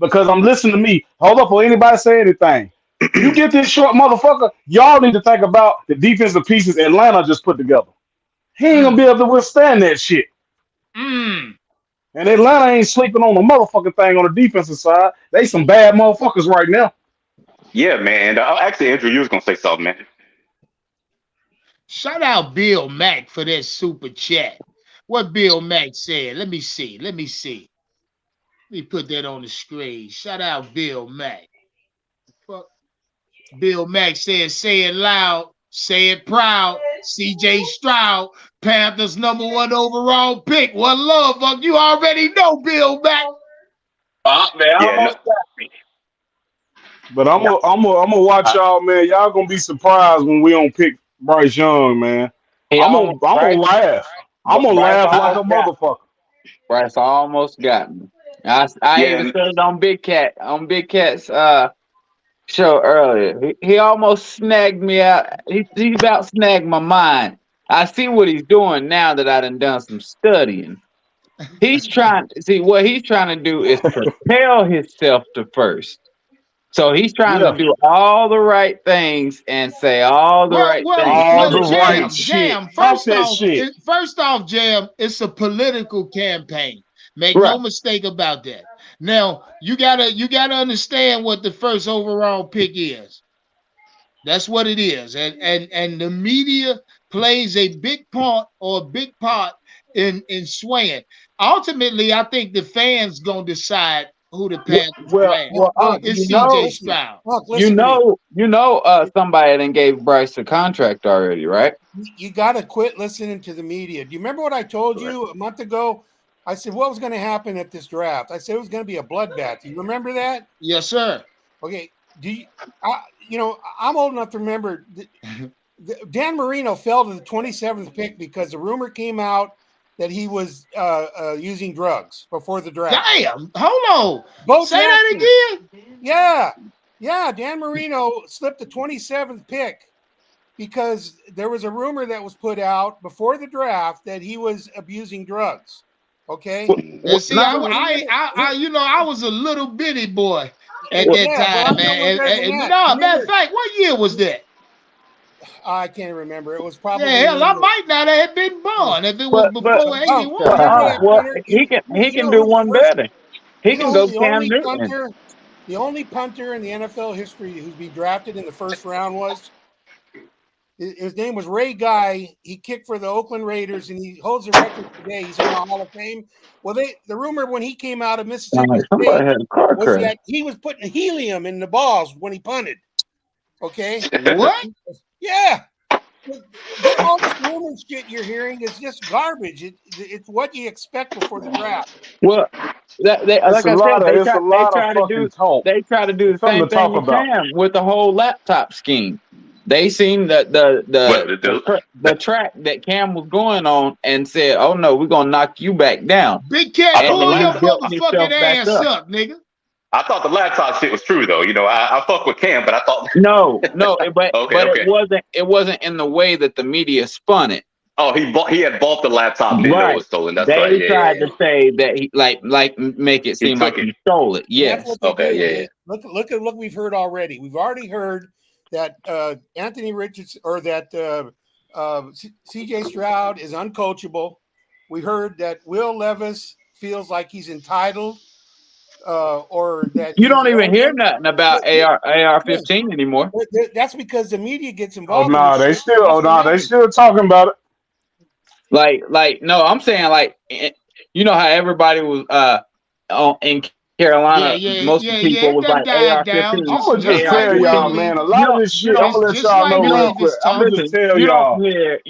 Because I'm listening to me. Hold up, will anybody say anything? You get this short motherfucker, y'all need to think about the defensive pieces Atlanta just put together. He ain't gonna be able to withstand that shit. Mm. And Atlanta ain't sleeping on the motherfucking thing on the defensive side. They some bad motherfuckers right now. Yeah, man. Actually, Andrew, you was gonna say something, man. Shout out Bill Mack for that super chat. What Bill Mack said. Let me see. Let me put that on the screen. Shout out Bill Mack. Fuck. Bill Mack said, say it loud, say it proud. CJ Stroud, Panthers #1 overall pick. What love, fuck. You already know Bill Mack. They Yeah. almost got me. But I'm gonna watch y'all, man. Y'all gonna be surprised when we don't pick Bryce Young, man. He I'm almost gonna laugh. I'm gonna Bryce laugh like a almost got me. motherfucker. Bryce almost got me. I Yeah. even said it on Big Cat's show earlier. He almost snagged me out. He about snagged my mind. I see what he's doing now that I done some studying. He's trying what he's trying to do is propel himself to first. So he's trying to Yeah, do all the right things and say all the right things to all the right become. shit. Jam. Fuck that shit. First off, Jam, it's a political campaign. Make Right. no mistake about that. Now, you gotta understand what the first overall pick is. That's what it is. And the media plays a big part in swaying. Ultimately, I think the fans gonna decide who the Panthers draft. It's CJ Stroud. Somebody then gave Bryce a contract already, right? You got to quit listening to the media. Do you remember what I told you a month ago? I said what was going to happen at this draft. I said it was going to be a bloodbath. Do you remember that? Yes, sir. Okay. I'm old enough to remember Dan Marino fell to the 27th pick because the rumor came out that he was using drugs before the draft. Damn. Hold on. Say that again. Yeah. Dan Marino slipped the 27th pick because there was a rumor that was put out before the draft that he was abusing drugs. Okay. And see, I was a little bitty boy at that time, man. Matter of fact, what year was that? I can't remember. It was probably hell, I might not have been born if it was before 81. He can do one better. He can go Cam Newton. The only punter in the NFL history who's been drafted in the first round was his name was Ray Guy. He kicked for the Oakland Raiders, and he holds the record today. He's in the Hall of Fame. Well, the rumor when he came out of Mississippi State was that he was putting helium in the balls when he punted. Okay, what? Yeah. All this rumor shit you're hearing is just garbage. It's what you expect before the draft. Well, Like I said, it's a lot of fucking talk. they try to do It's the something same to talk thing with about. Cam with the whole laptop scheme. They seen Well, the track that Cam was going on and said, "Oh no, we're gonna knock you back down," Big Cat, I thought the pull and he your laptop. built motherfucking himself back ass up. up, nigga. I thought the laptop shit was true though. I fuck with Cam, but I thought. No, Okay, but okay. it wasn't in the way that the media spun it. Oh, he had bought the laptop and didn't know it Right. was stolen. That's right. They Yeah, yeah, tried yeah. to say that he like make it He seem like took it. he stole it. And that's Yes. what they Okay, did. yeah, yeah. Look at what we've heard already. We've already heard that Anthony Richardson or that C.J. Stroud is uncoachable. We heard that Will Levis feels like he's entitled, or that You he's don't even hear arrogant. nothing about AR-15 anymore. That's because the media gets Oh involved. no, in this they shit. still. That's Oh what no, they happens. still talking about it. Like no, I'm saying like you know how everybody was in Carolina, most of the Yeah. people It was done like died down. I'm AR-15, gonna just Like tell Will y'all, AR-15. man. Leave. A lot of this shit. I'm gonna let Just y'all like know real Leave quick. is I'm gonna talking. just tell You y'all.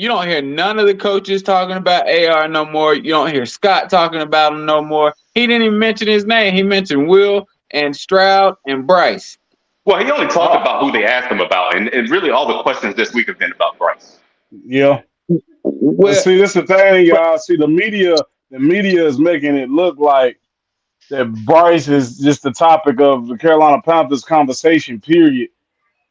don't hear none of the coaches talking about AR no more. You don't hear Scott talking about him no more. He didn't even mention his name. He mentioned Will and Stroud and Bryce. Well, he only talked about who they asked him about, and really all the questions this week have been about Bryce. Yeah. But Well, see, this is the thing, y'all. See, the media is making it look like that Bryce is just the topic of the Carolina Panthers conversation, period.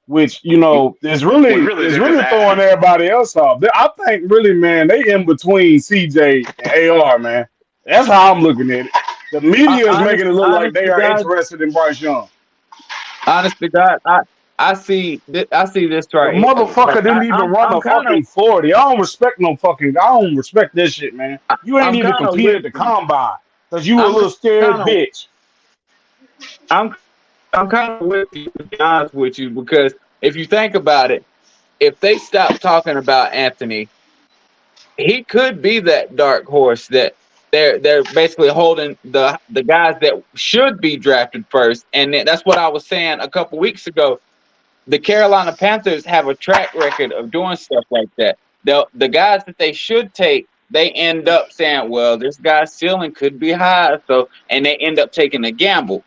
Which When really is they're just really throwing asking. everybody else off. I think really, man, they in between CJ and AR, man. That's how I'm looking at it. The media is making it look like honest they to are God, interested in Bryce Young. honest to God, I see this The right here. Like motherfucker didn't even run I'm a kind of fucking 40. I don't respect this shit, man. You ain't I'm even kind of competed with at the you. combine because you a I'm little kind scared of bitch. I'm I'm kind of with you, to be honest with you, because if you think about it, if they stop talking about Anthony, he could be that dark horse that they're basically holding the guys that should be drafted first. And that's what I was saying a couple weeks ago. The Carolina Panthers have a track record of doing stuff like that. The guys that they should take, they end up saying, "Well, this guy's ceiling could be high," and they end up taking a gamble.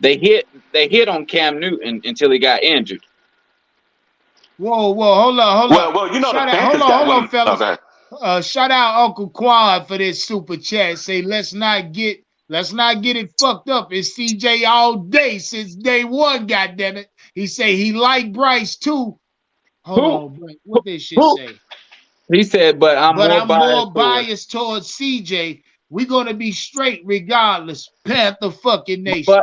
They hit on Cam Newton until he got injured. Whoa, hold on. Well, the Shout out, Panthers got hold on, one. Oh, fellas. go ahead. Shout out Uncle Quad for this super chat. Say let's not get it fucked up. It's CJ all day since day one. Goddamn it. He say he liked Bryce too. Hold Who on, Brent. What this shit who say? he said, but I'm But more I'm biased more towards. biased towards CJ. We're gonna be straight regardless. Panther fucking nation.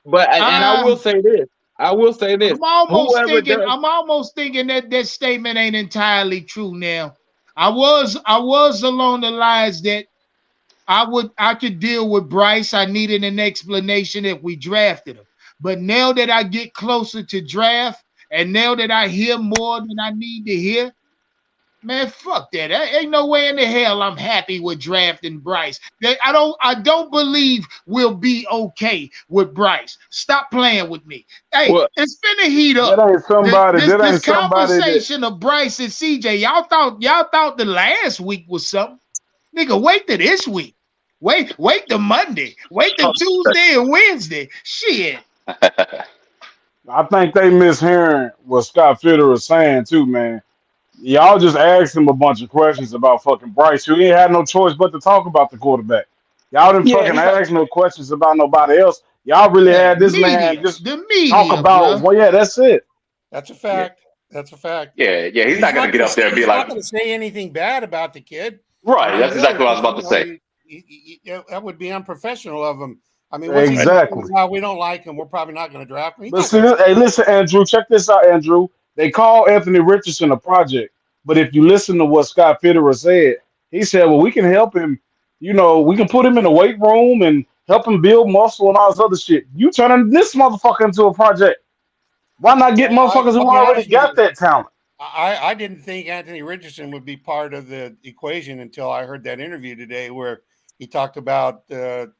But and I Uh, will say this. I will say this. Whoever does I'm almost thinking that that statement ain't entirely true now. I was along the lines that I could deal with Bryce. I needed an explanation if we drafted him. But now that I get closer to draft and now that I hear more than I need to hear, man, fuck that. Ain't no way in the hell I'm happy with drafting Bryce. I don't believe we'll be okay with Bryce. Stop playing with me. Hey, well, it's finna heat That up. ain't somebody. That This ain't somebody that. conversation of Bryce and CJ, y'all thought the last week was something. Nigga, wait to this week. Wait to Monday. Wait to Tuesday and Wednesday. Shit. I think they mishearing what Scott Fitter was saying too, man. Y'all just asked him a bunch of questions about fucking Bryce. You ain't had no choice but to talk about the quarterback. Y'all didn't yeah, fucking ask no questions about nobody else. Y'all really Yeah, had this man just the talk media, about. bro. Well, yeah, that's it. That's a Yeah, fact. That's a fact. yeah. He's He's not gonna not get going up there and be he's not like, going to say anything bad about the kid. I right. mean, That's exactly really, what I was about you to know, say. that would be unprofessional of him. I mean, what's he going to say? Exactly. Well, we don't like him. We're probably not going to draft him. He's But not see, going to say hey, listen, Andrew, check this out, Andrew. They call Anthony Richardson a project, but if you listen to what Scott Fitterer said, he said, "Well, we can help him. We can put him in a weight room and help him build muscle and all this other shit. You turning this motherfucker into a project? Why not get motherfuckers I'll who be already honest with got you. that talent?" I didn't think Anthony Richardson would be part of the equation until I heard that interview today where he talked about they're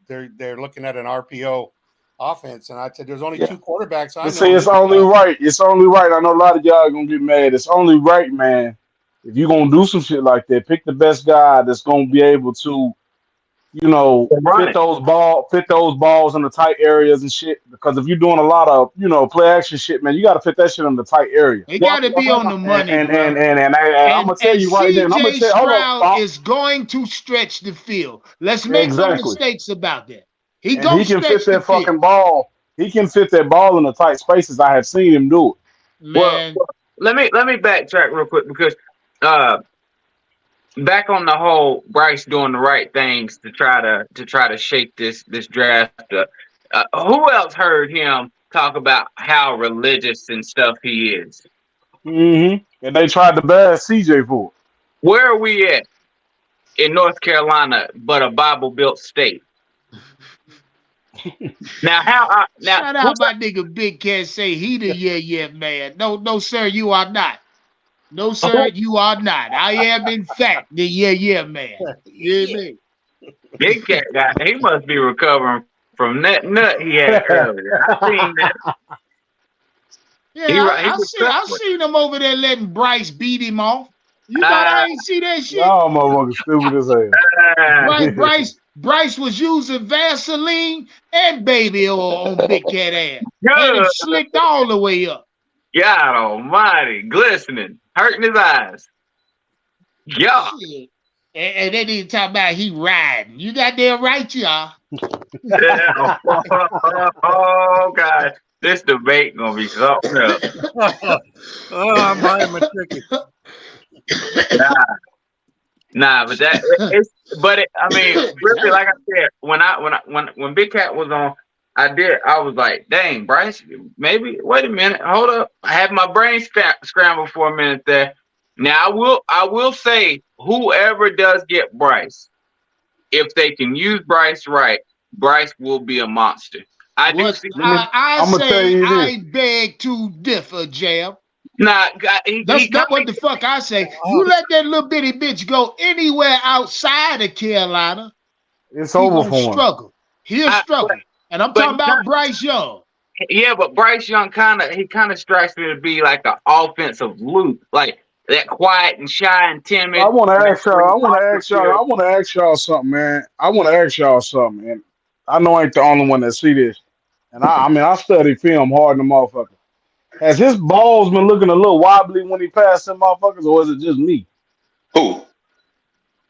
looking at an RPO offense, and I said there's only Yeah. two quarterbacks I But know see, who it's do only that. right. It's only right. I know a lot of y'all are gonna get mad. It's only right, man. If you're gonna do some shit like that, pick the best guy that's gonna be able to you know, Run it. fit those balls in the tight areas and shit. Because if you're doing a lot of, you know, play action shit, man, you got to fit that shit in the tight area. It Well, got to be on the money, bro. And I'm gonna tell And you right there. And I'm gonna CJ tell, Stroud is going to stretch the field. Let's make no exactly. mistakes about that. He And gonna he can fit stretch the that field, fucking ball. He can fit that ball in the tight spaces. I have seen him do it. well, man. let me backtrack real quick because uh back on the whole Bryce doing the right things to try to shape this draft up. Who else heard him talk about how religious and stuff he is? And they tried to bash CJ for it. Where are we at in North Carolina, but a Bible built state? Now, now Shout who? out my nigga Big Cat say he the yeah man. No, no, sir, you are not. No, sir, you are not. I am in fact the yeah man. You hear Yeah. me? Big Cat guy, he must be recovering from that nut he had earlier. I seen that. Yeah, He I recovered. seen him over there letting Bryce beat him off. You thought Uh, I ain't see that shit? Y'all motherfuckers stupid as hell. Bryce was using Vaseline and baby oil on Big Cat ass. Had him good slicked all the way up. God Almighty, glistening, hurting his eyes. Yeah. Shit. And they didn't talk about he riding. You got there right, y'all. Yeah. Oh God, this debate gonna be something else. Oh, I'm buying my ticket. Nah, but I mean, really, like I said, when Big Cat was on, I was like, dang, Bryce, maybe wait a minute, hold up. I had my brain scrambled for a minute there. Now I will say, whoever does get Bryce, if they can use Bryce right, Bryce will be a monster. I do What see. I I'm gonna tell say, you this. I beg to differ, Jam. Nah, he That's what the fuck I say. Oh. You let that little bitty bitch go anywhere outside of Carolina, It's he over gonna for him. struggle. He'll struggle. And I'm but talking about Bryce Young. yeah, but Bryce Young kind of strikes me to be like an offensive loop, like that quiet and shy and timid. I want to ask y'all. I want to Off the ask y'all. field. I want to ask y'all something, man. I want to ask y'all something, and I know I ain't the only one that see this. And I mean, I study film hard in the motherfucker. Has his balls been looking a little wobbly when he passed them motherfuckers, or is it just me? Who?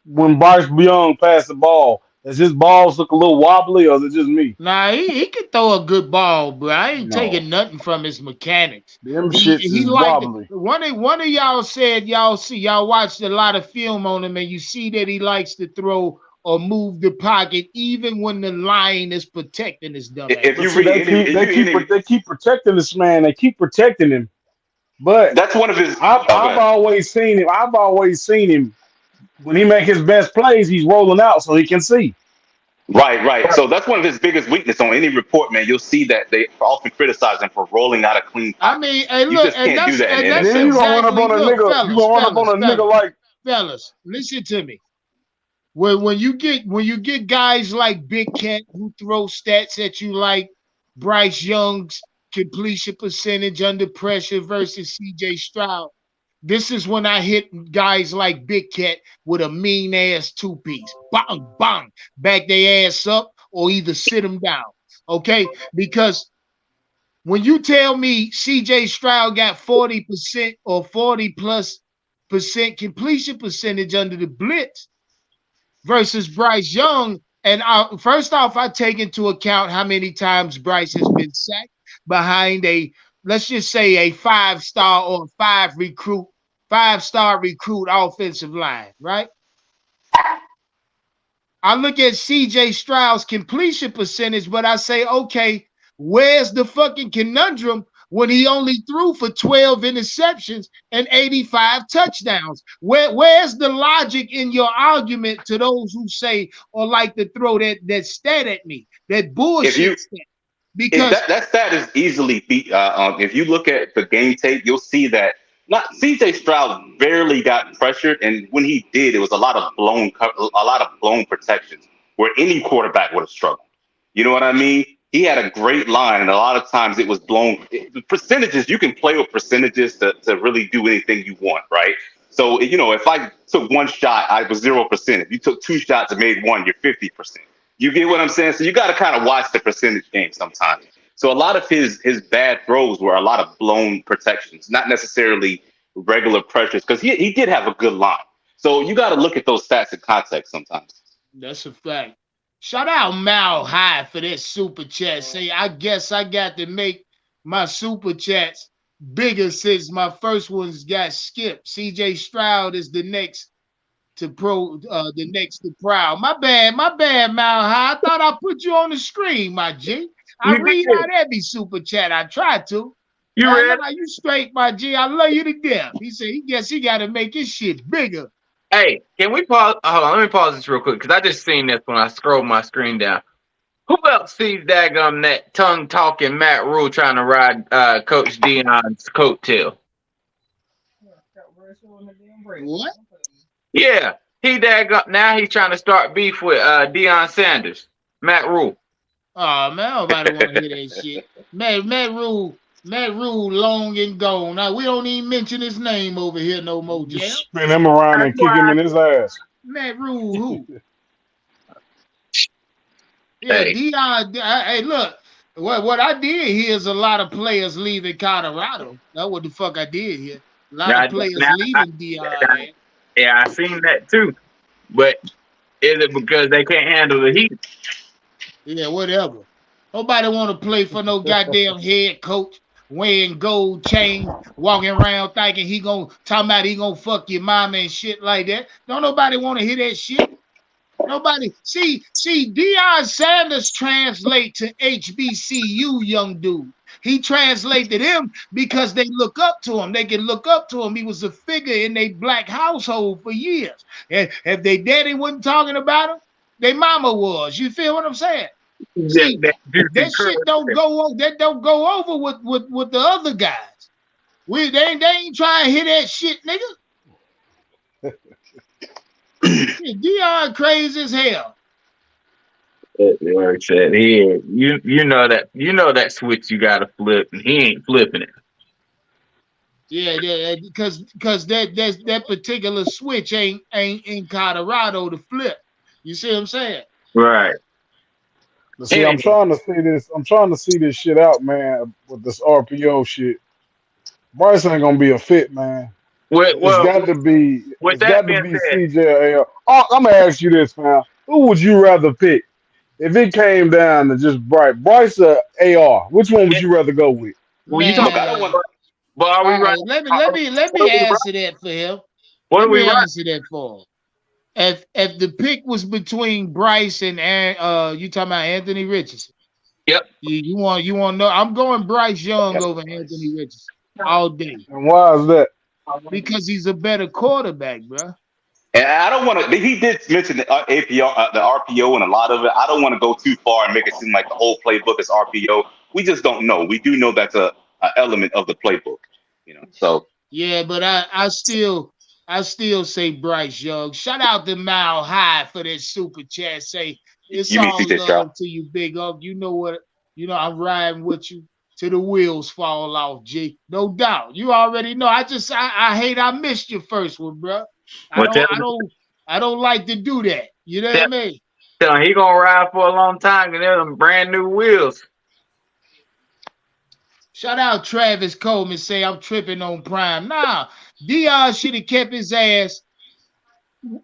When Bryce Young passed the ball, does his balls look a little wobbly, or is it just me? Nah, he can throw a good ball, bro. I ain't No, taking nothing from his mechanics. them shits He is liked it. wobbly. One of y'all said y'all watched a lot of film on him and you see that he likes to throw or move the pocket even when the line is protecting his dumb ass. If But you see, read any, if you any, they keep protecting this man. They keep protecting him. But that's one of his. I've Okay. always seen him. I've always seen him when he make his best plays. He's rolling out so he can see. Right. So that's one of his biggest weakness on any report, man. You'll see that they often criticize him for rolling out of clean I pockets. mean, hey, You look, just can't do that in and the And that's then you NFL. gonna run up exactly on a look, nigga. You gonna run up on a nigga like fellas, listen to me. When you get guys like Big Cat who throw stats at you like Bryce Young's completion percentage under pressure versus CJ Stroud, this is when I hit guys like Big Cat with a mean ass two piece. Bang, bang, back their ass up or either sit them down. Okay? Because when you tell me CJ Stroud got 40% or 40 plus percent completion percentage under the blitz versus Bryce Young, and first off, I take into account how many times Bryce has been sacked behind let's just say a 5-star or 5-star recruit offensive line, right? I look at CJ Stroud's completion percentage, but I say, okay, where's the fucking conundrum when he only threw for 12 interceptions and 85 touchdowns? Where's the logic in your argument to those who say or like to throw that stat at me, that bullshit stat? If Because that stat is easily beat, if you look at the game tape, you'll see that not CJ Stroud barely got pressured, and when he did, it was a lot of blown protections where any quarterback would have struggled. You know what I mean? He had a great line, and a lot of times it was blown. The percentages, you can play with percentages to really do anything you want, right? So, if I took one shot, I was 0%. If you took two shots and made one, you're 50%. You get what I'm saying? So you got to kind of watch the percentage game sometimes. So a lot of his bad throws were a lot of blown protections, not necessarily regular pressures, because he did have a good line. So you got to look at those stats in context sometimes. That's a fact. Shout out Mal High for that super chat. Say, I guess I got to make my super chats bigger since my first ones got skipped. CJ Stroud is the next to proud. My bad, Mal High. I thought I put you on the screen, my G. I You read did. out every super chat. I tried to. You Man, read? nah, you straight, my G. I love you to death. He said he guess he got to make his shit bigger. Hey, can we pause? Hold on, let me pause this real quick because I just seen this when I scrolled my screen down. Who else sees that tongue talking Matt Rule trying to ride Coach Dion's coattail? What? Yeah, now he's trying to start beef with Deion Sanders, Matt Rule. Oh man, nobody want to hear that shit. Matt Rule, long and gone. Now we don't even mention his name over here no more, Jam. Spin him around and kick him in his ass. Matt Rule, who? Yeah, Hey. Dion. Hey, look, what I did here is a lot of players leaving Colorado. That's what the fuck I did here. A lot of players leaving Dion. Yeah, I seen that too. But is it because they can't handle the heat? Yeah, whatever. Nobody want to play for no goddamn head coach wearing gold chain, walking around thinking he gonna fuck your mama and shit like that. Don't nobody want to hear that shit. Nobody see Deion Sanders translate to HBCU, young dude. He translated him because they look up to him. They can look up to him. He was a figure in their black household for years. And if their daddy wasn't talking about him, their mama was. You feel what I'm saying? See, that shit don't go over with the other guys. They ain't trying to hear that shit, nigga. Deion crazy as hell. Eric said, you know that switch you gotta flip, and he ain't flipping it. Yeah, because that particular switch ain't in Colorado to flip. You see what I'm saying? Right. See, I'm trying to see this shit out, man, with this RPO shit. Bryce ain't gonna be a fit, man. It's got to be CJ or AR. Oh, I'm gonna ask you this, man. Who would you rather pick if it came down to just Bryce or AR? Which one would you rather go with? Well, you talking about? But are we right? Let me answer that for him. What are we right? Answer that for him. If the pick was between Bryce and you talking about Anthony Richardson? Yep. You want to know? I'm going Bryce Young over Anthony Richardson all day. And why is that? Because he's a better quarterback, bro. And I don't want to. He did mention the the RPO, and a lot of it. I don't want to go too far and make it seem like the whole playbook is RPO. We just don't know. We do know that's a element of the playbook, So yeah, but I still say Bryce Young. Shout out to Mal High for that super chat. Say it's all love to you, Big Up. You know what? I'm riding with you till the wheels fall off, G. No doubt. You already know. I hate I missed your first one, bro. I don't like to do that. You know what I mean? He gonna ride for a long time, and they're them brand new wheels. Shout out Travis Coleman. Say I'm tripping on Prime. Nah, Deion should have kept his ass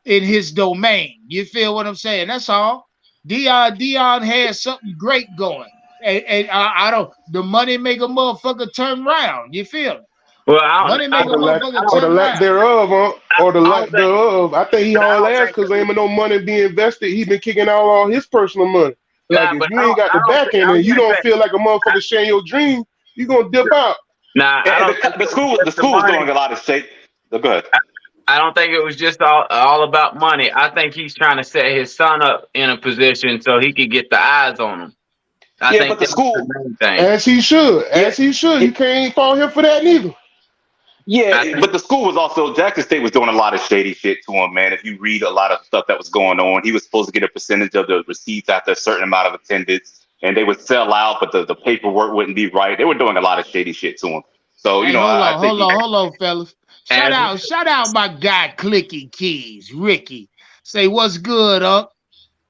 in his domain. You feel what I'm saying? That's all. Deion had something great going, and I don't. The money make a motherfucker turn round. You feel me? Well, or the lack thereof. I think he hauled ass because ain't no money being invested. He been kicking out all his personal money. Like if you ain't got the back end and you don't feel like a motherfucker sharing your dream, you gonna dip out. Nah, the school was doing a lot of shit. Go ahead. I don't think it was just all about money. I think he's trying to set his son up in a position so he could get the eyes on him. I think but the school, as he should. You can't fall here for that neither. Yeah, but the school was also, Jackson State was doing a lot of shady shit to him, man. If you read a lot of stuff that was going on, he was supposed to get a percentage of the receipts after a certain amount of attendance, and they would sell out, but the paperwork wouldn't be right. They were doing a lot of shady shit to him. So, hold on, fellas. Shout out my guy Clicky Keys, Ricky. Say what's good, up?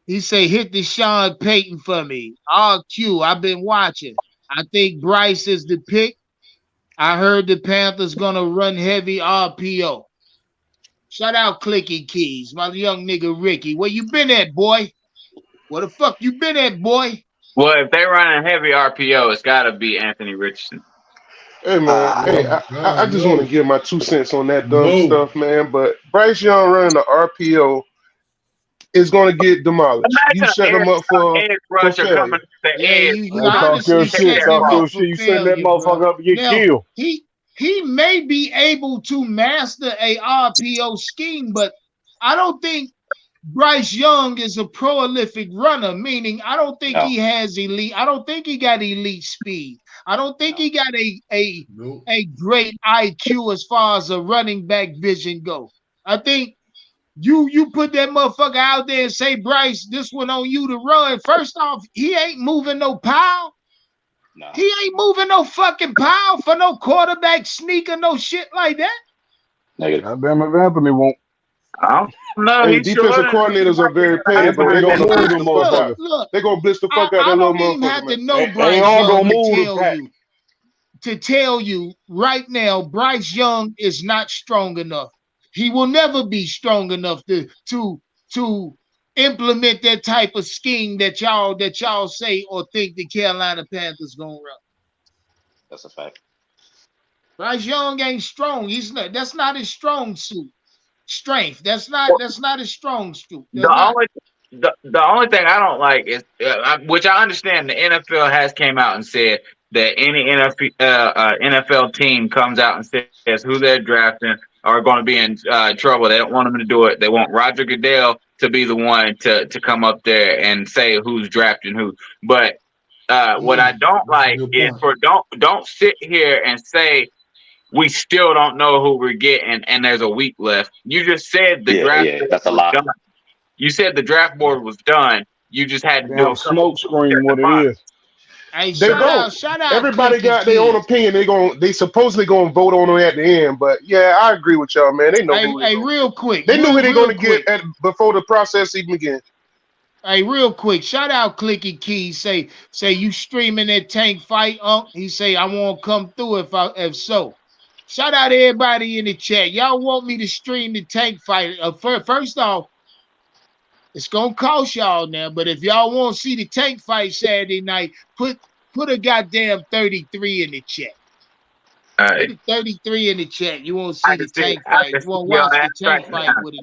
He say hit the Sean Payton for me. RQ, I've been watching. I think Bryce is the pick. I heard the Panthers gonna run heavy RPO. Shout out Clicky Keys, my young nigga Ricky. Where you been at, boy? Where the fuck you been at, boy? Well, if they run a heavy RPO, it's got to be Anthony Richardson. Hey man, I just want to give my 2 cents on that dumb stuff, man. But Bryce Young running the RPO is going to get demolished. You set them up for failure. I honestly setting him up for You setting that failure, motherfucker bro. up to get Now, killed. he may be able to master a RPO scheme, but I don't think Bryce Young is a prolific runner, meaning I don't think he has elite. I don't think he got elite speed. I don't think he got a great IQ as far as a running back vision go. I think you put that motherfucker out there and say, Bryce, this one on you to run. First off, he ain't moving no pile. No. He ain't moving no fucking pile for no quarterback sneaker, no shit like that. Goddamn it, Anthony won't. No, hey, defensive coordinators are very paid, but they're gonna blitz the fuck out. They're gonna blitz the fuck out that little motherfucker. I don't even have to know Bryce Young to tell you right now, Bryce Young is not strong enough. He will never be strong enough to implement that type of scheme that y'all say or think the Carolina Panthers gonna run. That's a fact. Bryce Young ain't strong. He's not. That's not his strong suit. Strength. That's not his strong suit. The only thing I don't like is, which I understand, the NFL has came out and said that any NFL team comes out and says who they're drafting are going to be in trouble. They don't want them to do it. They want Roger Goodell to be the one to come up there and say who's drafting who. But what I don't like is don't sit here and say we still don't know who we're getting and there's a week left. You just said the draft that's a lot. done. You said the draft board was done. You just had to do a smoke screen what it is. Hey, shout out. Everybody got their own opinion. They supposedly gonna vote on them at the end. But yeah, I agree with y'all, man. They know who real quick. They knew who they're gonna get before the process even began. Hey, real quick, shout out Clicky Keys. Say you streaming that tank fight, He say I won't come through if so. Shout out to everybody in the chat. Y'all want me to stream the tank fight? First off, it's gonna cost y'all now. But if y'all want to see the tank fight Saturday night, put a goddamn 33 in the chat. All right. Put a 33 in the chat. You won't see the tank fight. You won't watch the tank fight with it.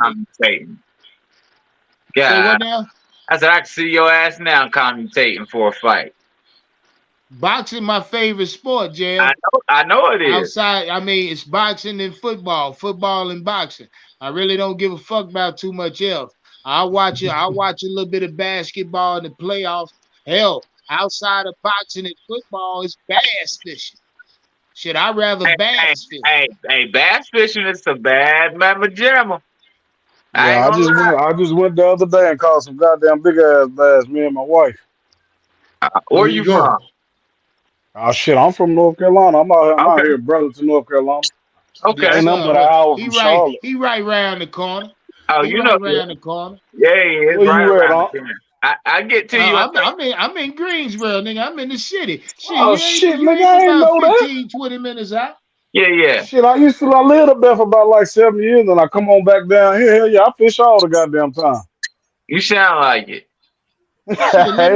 Yeah. Say what now? I said I can see your ass now commentating for a fight. Boxing my favorite sport, Jam. I know it is. Outside, I mean, it's boxing and football and boxing. I really don't give a fuck about too much else. I watch a little bit of basketball in the playoffs. Hell, outside of boxing and football, it's bass fishing. Shit, I'd rather bass fish. Hey, bass fishing is a bad mamma jamma. Yeah, I just went the other day and caught some goddamn big ass bass. Me and my wife. Where you from? Oh shit, I'm from North Carolina. I'm out here in Burlington, North Carolina. Okay. Ain't nothing but an hour from Charlotte. He right around the corner. Oh, you know around the corner. Yeah, it's right around the corner. I get to you. I'm in Greensboro, nigga. I'm in the city. Shit, nigga, I ain't know that. 15, 20 minutes out. Yeah. Shit, I lived up there for about like 7 years, and I come on back down here. Hell yeah, I fish all the goddamn time. You sound like it. Shit, let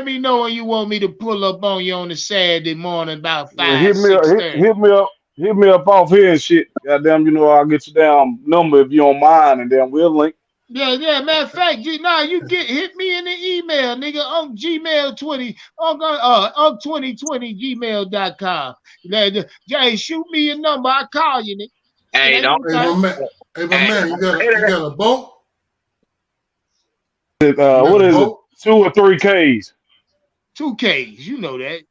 me know when you want me to pull up on you on a Saturday morning about 5:30. Hit me up off here and shit. Goddamn, I'll get you down number if you don't mind, and then we'll link. Yeah. Matter of fact, you hit me in the email, nigga, on Gmail 2020gmail.com. Jay, shoot me your number. I'll call you, nigga. Hey, my man, you got a boat? What is it? 2 or 3 Ks? 2 Ks, you know that.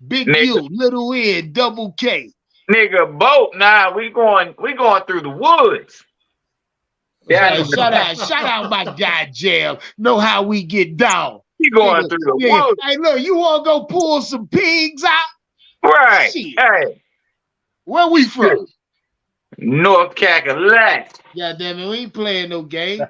Big U, little N, double K. Nigga, boat. Nah, we going through the woods. Yeah, shout out my guy Jam. Know how we get down. We going through the woods. Hey, look, you want to go pull some pigs out? Right. Shit. Hey, where we from? North Carolina. Yeah, damn it, we ain't playing no game.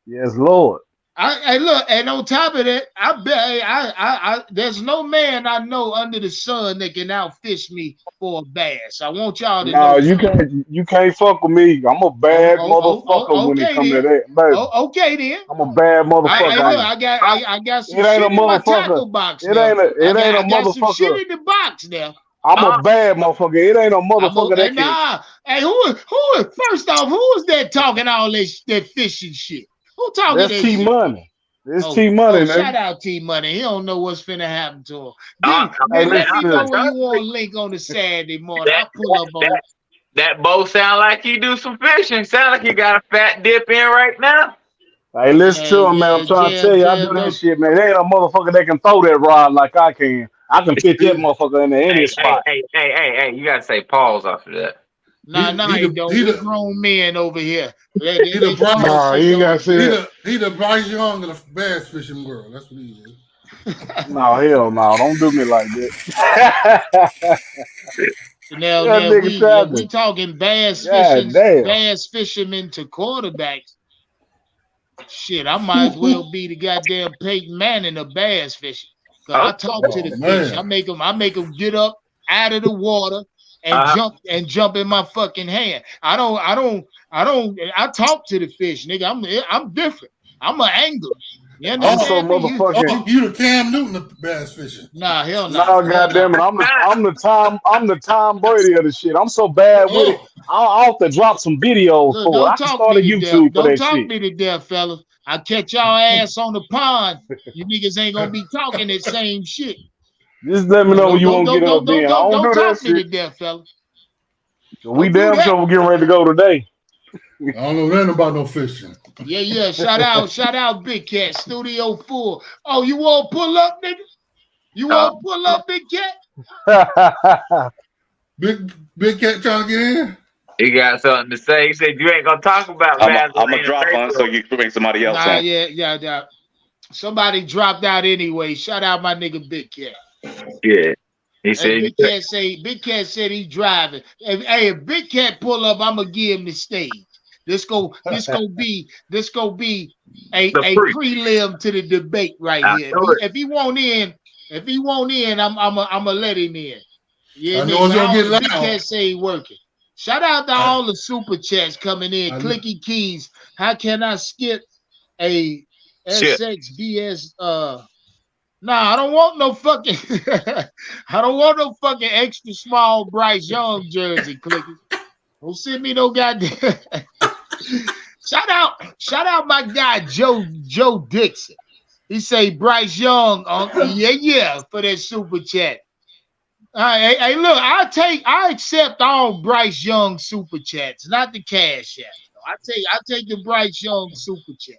Yes, Lord. Hey, look, and on top of that, I bet there's no man I know under the sun that can outfish me for a bass. I want y'all to No, know. you can't fuck with me. I'm a bad motherfucker when it Okay comes to then. that, baby. Okay then. I'm a bad motherfucker. Hey, look, I got some It ain't shit a in my motherfucker. tackle box It now. ain't a I got some shit motherfucker. in the box now. I'm a bad motherfucker. It ain't a motherfucker that can. Nah. Hey, who is first off? Who is that talking all that fishing shit? Who talking That's that T shit? Money. It's T Money, Shout nigga. out T Money. He don't know what's finna happen to him. Hey, Then let me know listen. when you want to link on the Saturday morning. I'll pull up on it. That boat sound like he do some fishing. Sound like he got a fat dip in right now. Hey, listen to him, man. I'm trying to tell you, I do that shit, man. There ain't a motherfucker that can throw that rod like I can. I can fit that motherfucker in any spot. Hey, you gotta say pause after that. Nah, he don't. We grown men over here. He the Bryce. Nah, you ain't gotta say that. He the Bryce Young of the bass fishing world. That's what he is. No, hell no. Don't do me like that. Now we talking bass fishermen to quarterbacks. Shit, I might as well be the goddamn Peyton Manning of bass fishing. I talk to the fish. I make them get up out of the water and jump in my fucking hand. I talk to the fish, nigga. I'm different. I'm an angler. You understand me? You the Cam Newton of bass fishing. Nah, hell no. No, goddamn it. I'm the Tom Brady of the shit. I'm so bad with it. I'll have to drop some videos Look, for it. I can start a YouTube for that shit. Don't talk me to death, fellas. I catch y'all ass on the pond. You niggas ain't gonna be talking that same shit. Just let me know when you won't get up then. I don't do that talk shit. me to death, fella. We damn sure we're getting ready to go today. I don't know nothing about no fishing. Yeah. Shout out, Big Cat. Studio full. Oh, you want to pull up, nigga? You want to pull up, Big Cat? Big Cat trying to get in? He got something to say. He said you ain't gonna talk about I'm gonna drop on so you can bring somebody else on. Yeah. Somebody dropped out anyway. Shout out my nigga Big Cat. Yeah. He said Big Cat said he's driving. If Big Cat pull up, I'm gonna give him the stage. This go be a prelim to the debate right here. If he won't in, I'm gonna let him in. Yeah, I know it's gonna get loud. Big Cat say he working. Shout out to all the super chats coming in. Clicky Keys. How can I skip a SXBS? Nah, I don't want no fucking extra small Bryce Young jersey, Clicky. Don't send me no goddamn. Shout out my guy Joe Dixon. He say Bryce Young for that super chat. Hey, look, I accept all Bryce Young super chats, not the cash app. I take the Bryce Young super chat.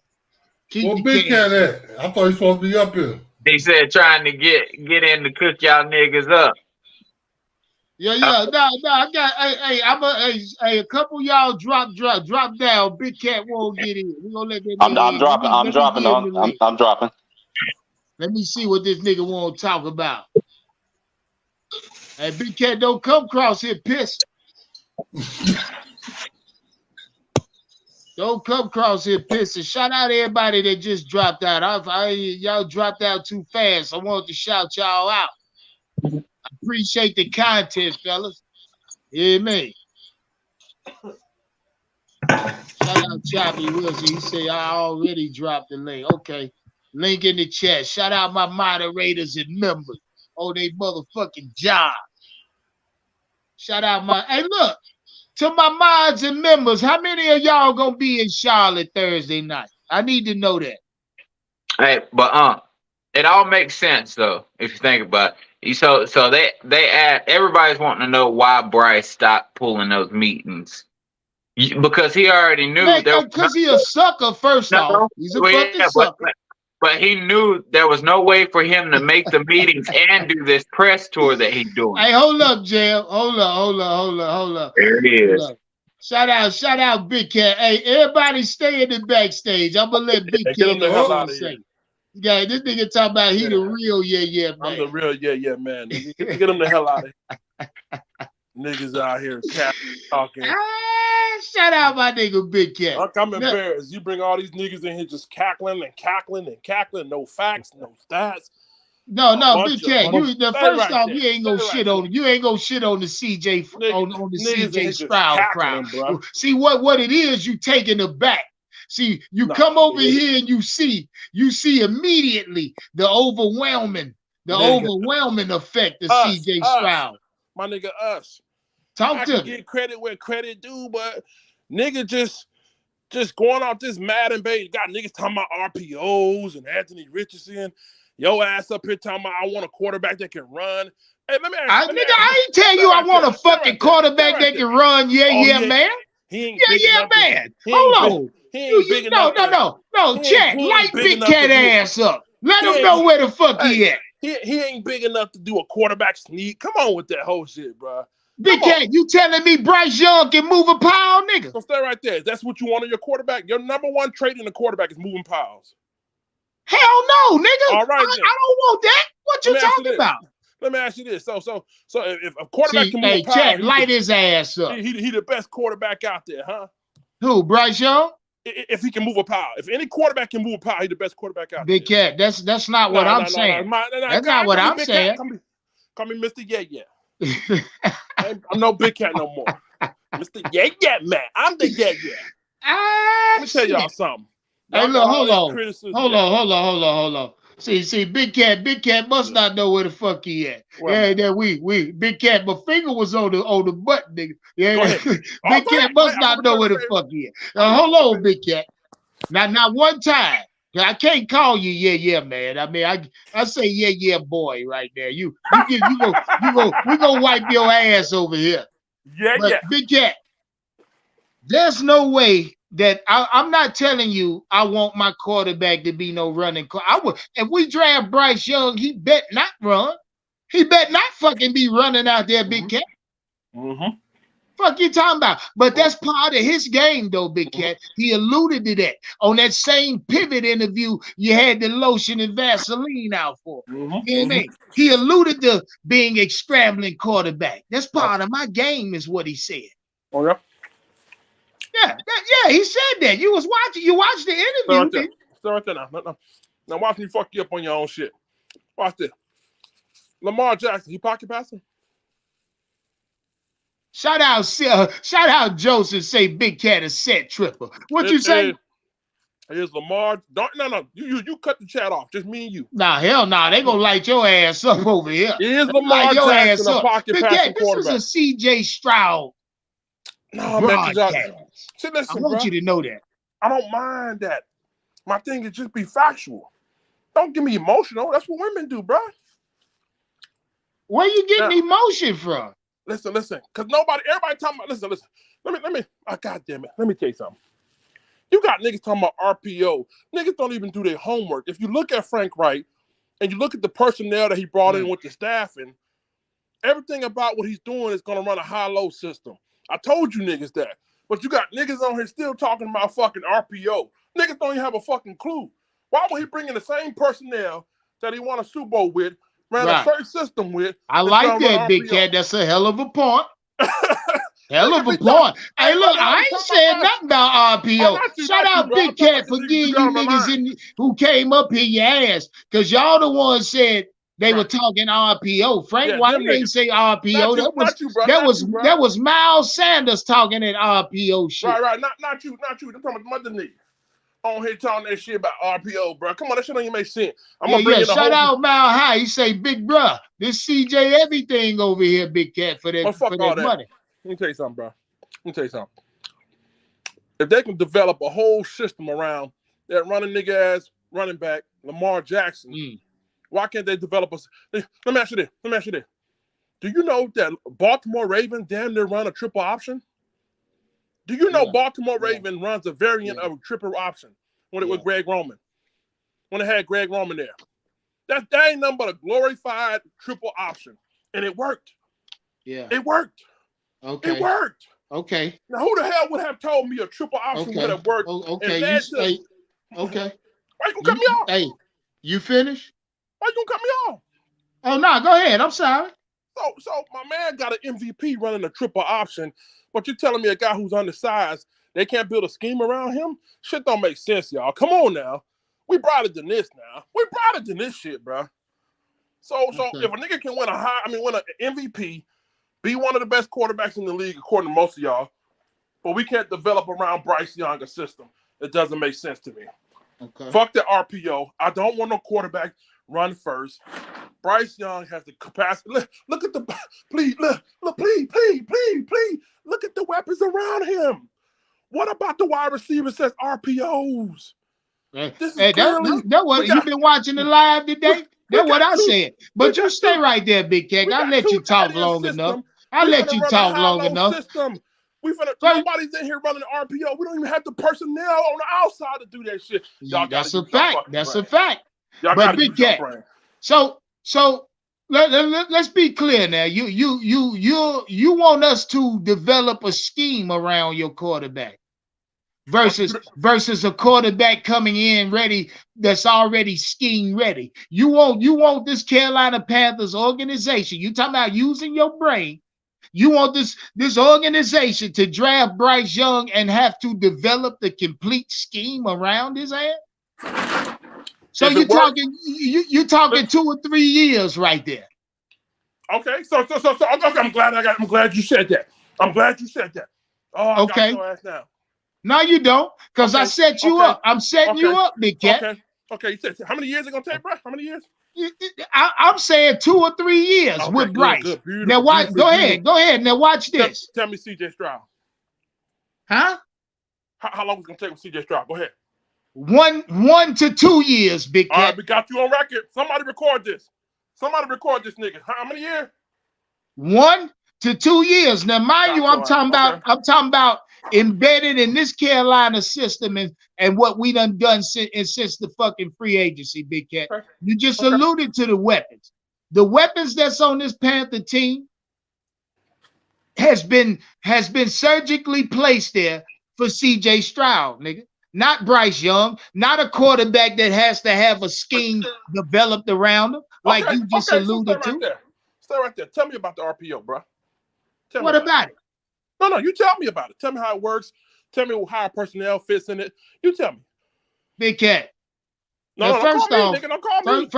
Well, Big Cat at? I thought he was supposed to be up here. He said trying to get in to cook y'all niggas up. Yeah. No, I got a couple y'all drop down. Big Cat won't get in. We're gonna let that nigga I'm dropping. Let me see what this nigga want to talk about. Hey, Big Cat, don't come across here pissed. Don't come across here pissing. Shout out everybody that just dropped out. Y'all dropped out too fast. I wanted to shout y'all out. I appreciate the content, fellas. Hear me? Shout out Choppy Wilson. He said I already dropped the link. Okay. Link in the chat. Shout out my moderators and members. Oh, they motherfucking job. Shout out hey, look. To my mods and members, how many of y'all gonna be in Charlotte Thursday night? I need to know that. Hey, but it all makes sense though if you think about it. So they everybody's wanting to know why Bryce stopped pulling those meetings because he already knew because he a sucker. First off, he's a fucking sucker. But he knew there was no way for him to make the meetings and do this press tour that he's doing. Hey, hold up, Jam. Hold up. There he is. Shout out, Big Cat. Hey, everybody stay in the backstage. I'm gonna let Big Cat know what I'm saying. Yeah, this nigga talking about he the real man. I'm the real man. Get him the hell out of here. Niggas out here talking. Shout out my nigga Big Cat. Look, I'm embarrassed. You bring all these niggas in here just cackling and cackling and cackling. No facts, no stats. No, Big Cat. First off, you ain't gonna shit on the CJ on the CJ Stroud crowd. Bro. See what it is, you taking it back. See, you come over here and you see immediately the overwhelming effect of CJ Stroud. My nigga, us. Talk to me. Get credit where credit due, but nigga just going off this Madden bait. Got niggas talking about RPOs and Anthony Richardson. Yo ass up here talking about I want a quarterback that can run. Hey, let me ask you. I ain't tell you I want a fucking quarterback that can run. Man. He ain't big enough man. Hold on. He ain't big enough. No, chat. Light Big Cat ass up. Let him know where the fuck he at. He ain't big enough to do a quarterback sneak. Come on with that whole shit, bro. Big Cat, you telling me Bryce Young can move a pile, nigga? So stay right there. That's what you want in your quarterback. Your number one trait in a quarterback is moving piles. Hell no, nigga. All right, I don't want that. What you talking about? Let me ask you this. So if a quarterback can move a pile, Chat, light his ass up. He the best quarterback out there, huh? Who, Bryce Young? If he can move a pile. If any quarterback can move a pile, he's the best quarterback out Big there. Cat, that's not what I'm saying. That's not what I'm saying. Call me Mr. Yeah. I'm no Big Cat no more. Mr. Yeah, man. I'm the yeah. Let me tell y'all something. Hey, look, hold on. See, Big Cat must not know where the fuck he at. We Big Cat, my finger was on the button, nigga. Yeah, Big Cat must not know where the fuck he at. Hold on, Big Cat. Not one time. I can't call you yeah, man. I mean, I say yeah, boy, right there. You go, we gonna wipe your ass over here. Yeah. Big Cat, there's no way that I'm not telling you I want my quarterback to be no running. If we draft Bryce Young, he bet not run. He bet not fucking be running out there, Big Cat. Mm-hmm. Fuck you talking about? But that's part of his game, though, Big Cat. He alluded to that on that same pivot interview you had the lotion and Vaseline out for. You know what I mean? He alluded to being a scrambling quarterback. That's part of my game, is what he said. Oh yeah. Yeah, he said that. You watched the interview. Stay right there now. Now watch me fuck you up on your own shit. Watch this. Lamar Jackson, he pocket passing? Shout out Joseph, say Big Cat a set tripper. What you say? Here's Lamar. No. You cut the chat off. Just me and you. Nah, hell nah. They gonna light your ass up over here. Here's Lamar Jackson, a pocket passing quarterback. This is a CJ Stroud. No, man. Listen, I want you to know that. I don't mind that. My thing is just be factual. Don't get me emotional. That's what women do, bro. Where you getting emotion from? Listen. Because everybody talking about, listen. Let me, God damn it. Let me tell you something. You got niggas talking about RPO. Niggas don't even do their homework. If you look at Frank Wright and you look at the personnel that he brought in with the staffing, everything about what he's doing is going to run a high-low system. I told you niggas that. But you got niggas on here still talking about fucking RPO. Niggas don't even have a fucking clue. Why would he bring in the same personnel that he won a Super Bowl with, ran a certain system with? I like that, Big Cat. That's a hell of a point. Hell of a point. Hey, look, I ain't saying nothing about RPO. Shout out Big Cat for giving you niggas who came up here your ass, because y'all the ones said they were talking RPO. Frank White ain't say RPO. That was Miles Sanders talking at RPO shit. Right. Not you. I'm talking about Mother Knee. On here talking that shit about RPO, bro. Come on, that shit don't even make sense. I'm gonna bring shout out Mile High. He say, big bro, this CJ everything over here, Big Cat, for that, money. Let me tell you something, bro. If they can develop a whole system around that running nigga ass running back, Lamar Jackson, why can't they develop Let me ask you this. Do you know that Baltimore Ravens damn near run a triple option? Do you know Baltimore Ravens runs a variant of a triple option when it was Greg Roman? When it had Greg Roman there. That ain't nothing but a glorified triple option. And it worked. Yeah. It worked. Okay. It worked. Okay. Now who the hell would have told me a triple option would have worked? Okay. Okay. Why you gonna cut me off? Hey, you finished? Why you gonna cut me off? Oh no, go ahead. I'm sorry. So my man got an MVP running a triple option, but you're telling me a guy who's undersized, they can't build a scheme around him? Shit don't make sense, y'all. Come on now. We brought it to this now. We brought it to this shit, bro. So if a nigga can win win an MVP, be one of the best quarterbacks in the league, according to most of y'all, but we can't develop around Bryce Young a system. It doesn't make sense to me. Okay. Fuck the RPO. I don't want no quarterback run first. Bryce Young has the capacity. Look at the please, look, please. Look at the weapons around him. What about the wide receiver says RPOs? This is clearly that what you been watching the live today? That's what I said. But you stay right there, Big Cat. I'll let you talk long enough. I'll let you talk long enough. System. Nobody's in here running the RPO. We don't even have the personnel on the outside to do that shit. That's a fact. That's a fact. Y'all but Big Cat. So let's be clear now. You want us to develop a scheme around your quarterback versus a quarterback coming in ready that's already scheme ready. You want this Carolina Panthers organization. You talking about using your brain. You want this organization to draft Bryce Young and have to develop the complete scheme around his ass? So you're talking 2 or 3 years right there. Okay, so I'm glad you said that. I'm glad you said that. Oh, I got your ass now. No, you don't, because I set you up. I'm setting you up, Big Cat. Okay. You said how many years it gonna take, bro? How many years? I'm saying 2 or 3 years with Bryce. Good, beautiful, now watch. Go ahead. Now watch this. Tell me, CJ Stroud. Huh? How long is it gonna take with CJ Stroud? Go ahead. 1 to 2 years, Big Cat. All right, we got you on record. Somebody record this. Nigga. How many years? 1 to 2 years. Now, mind you, I'm talking about embedded in this Carolina system and what we done since the fucking free agency, Big Cat. Okay. You just alluded to the weapons. The weapons that's on this Panther team has been surgically placed there for CJ Stroud, nigga. Not Bryce Young, not a quarterback that has to have a scheme developed around him, like you just alluded to. Stay right there. Tell me about the RPO, bro. What about it? No, you tell me about it. Tell me how it works. Tell me how personnel fits in it. You tell me. Big Cat. No, first off, nigga, don't call me.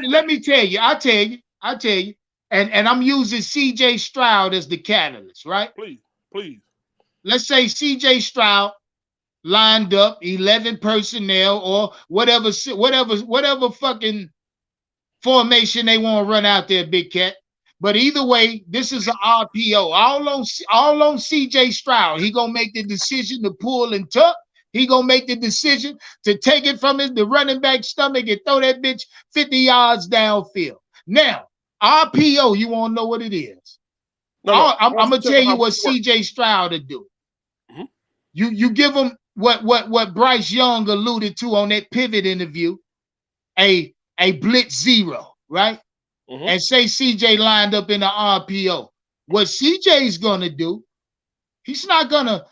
Let me tell you. I'll tell you. And I'm using CJ Stroud as the catalyst, right? Please. Let's say CJ Stroud lined up 11 personnel or whatever fucking formation they want to run out there, Big Cat. But either way, this is an RPO. All on CJ Stroud. He gonna make the decision to pull and tuck. He gonna make the decision to take it from the running back stomach and throw that bitch 50 yards downfield. Now, RPO, you want to know what it is? I'm gonna tell you what CJ Stroud to do. Mm-hmm. You give him what Bryce Young alluded to on that pivot interview, a blitz zero, right? Mm-hmm. And say CJ lined up in the RPO. What CJ's gonna do, he's not gonna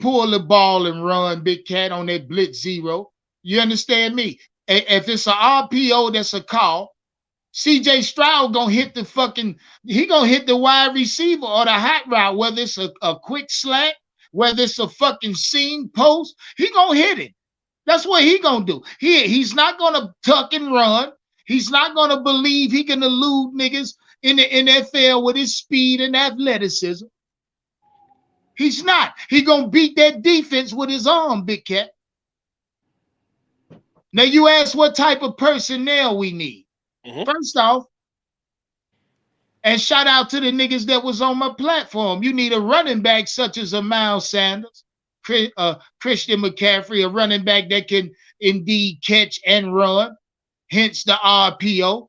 pull the ball and run, Big Cat, on that blitz zero. You understand me? If it's an RPO, that's a call. CJ Stroud gonna hit the wide receiver or the hot route, whether it's a quick slant, whether it's a fucking seam post, he gonna hit it. That's what he gonna do. He's not gonna tuck and run. He's not gonna believe he can elude niggas in the NFL with his speed and athleticism. He's not. He gonna beat that defense with his arm, Big Cat. Now you ask what type of personnel we need. Mm-hmm. First off, and shout out to the niggas that was on my platform. You need a running back such as a Miles Sanders, Christian McCaffrey, a running back that can indeed catch and run, hence the RPO.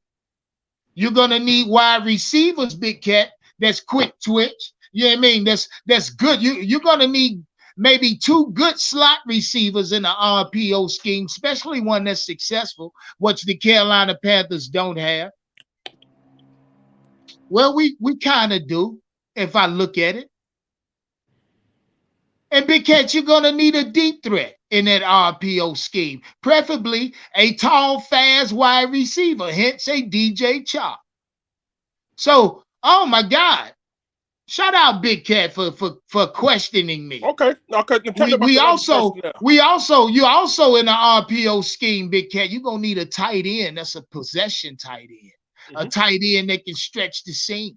You're gonna need wide receivers, Big Cat, that's quick twitch. You know what I mean? That's good. You're gonna need maybe 2 good slot receivers in the RPO scheme, especially one that's successful, which the Carolina Panthers don't have. Well, we kind of do, if I look at it. And Big Cat, you're gonna need a deep threat in that RPO scheme, preferably a tall, fast wide receiver, hence a DJ Chop. So, oh my God. Shout out Big Cat for questioning me. Okay. Now tell me about We your other also personnel. you also in the RPO scheme, Big Cat. You're gonna need a tight end. That's a possession tight end. A tight end that can stretch the seam.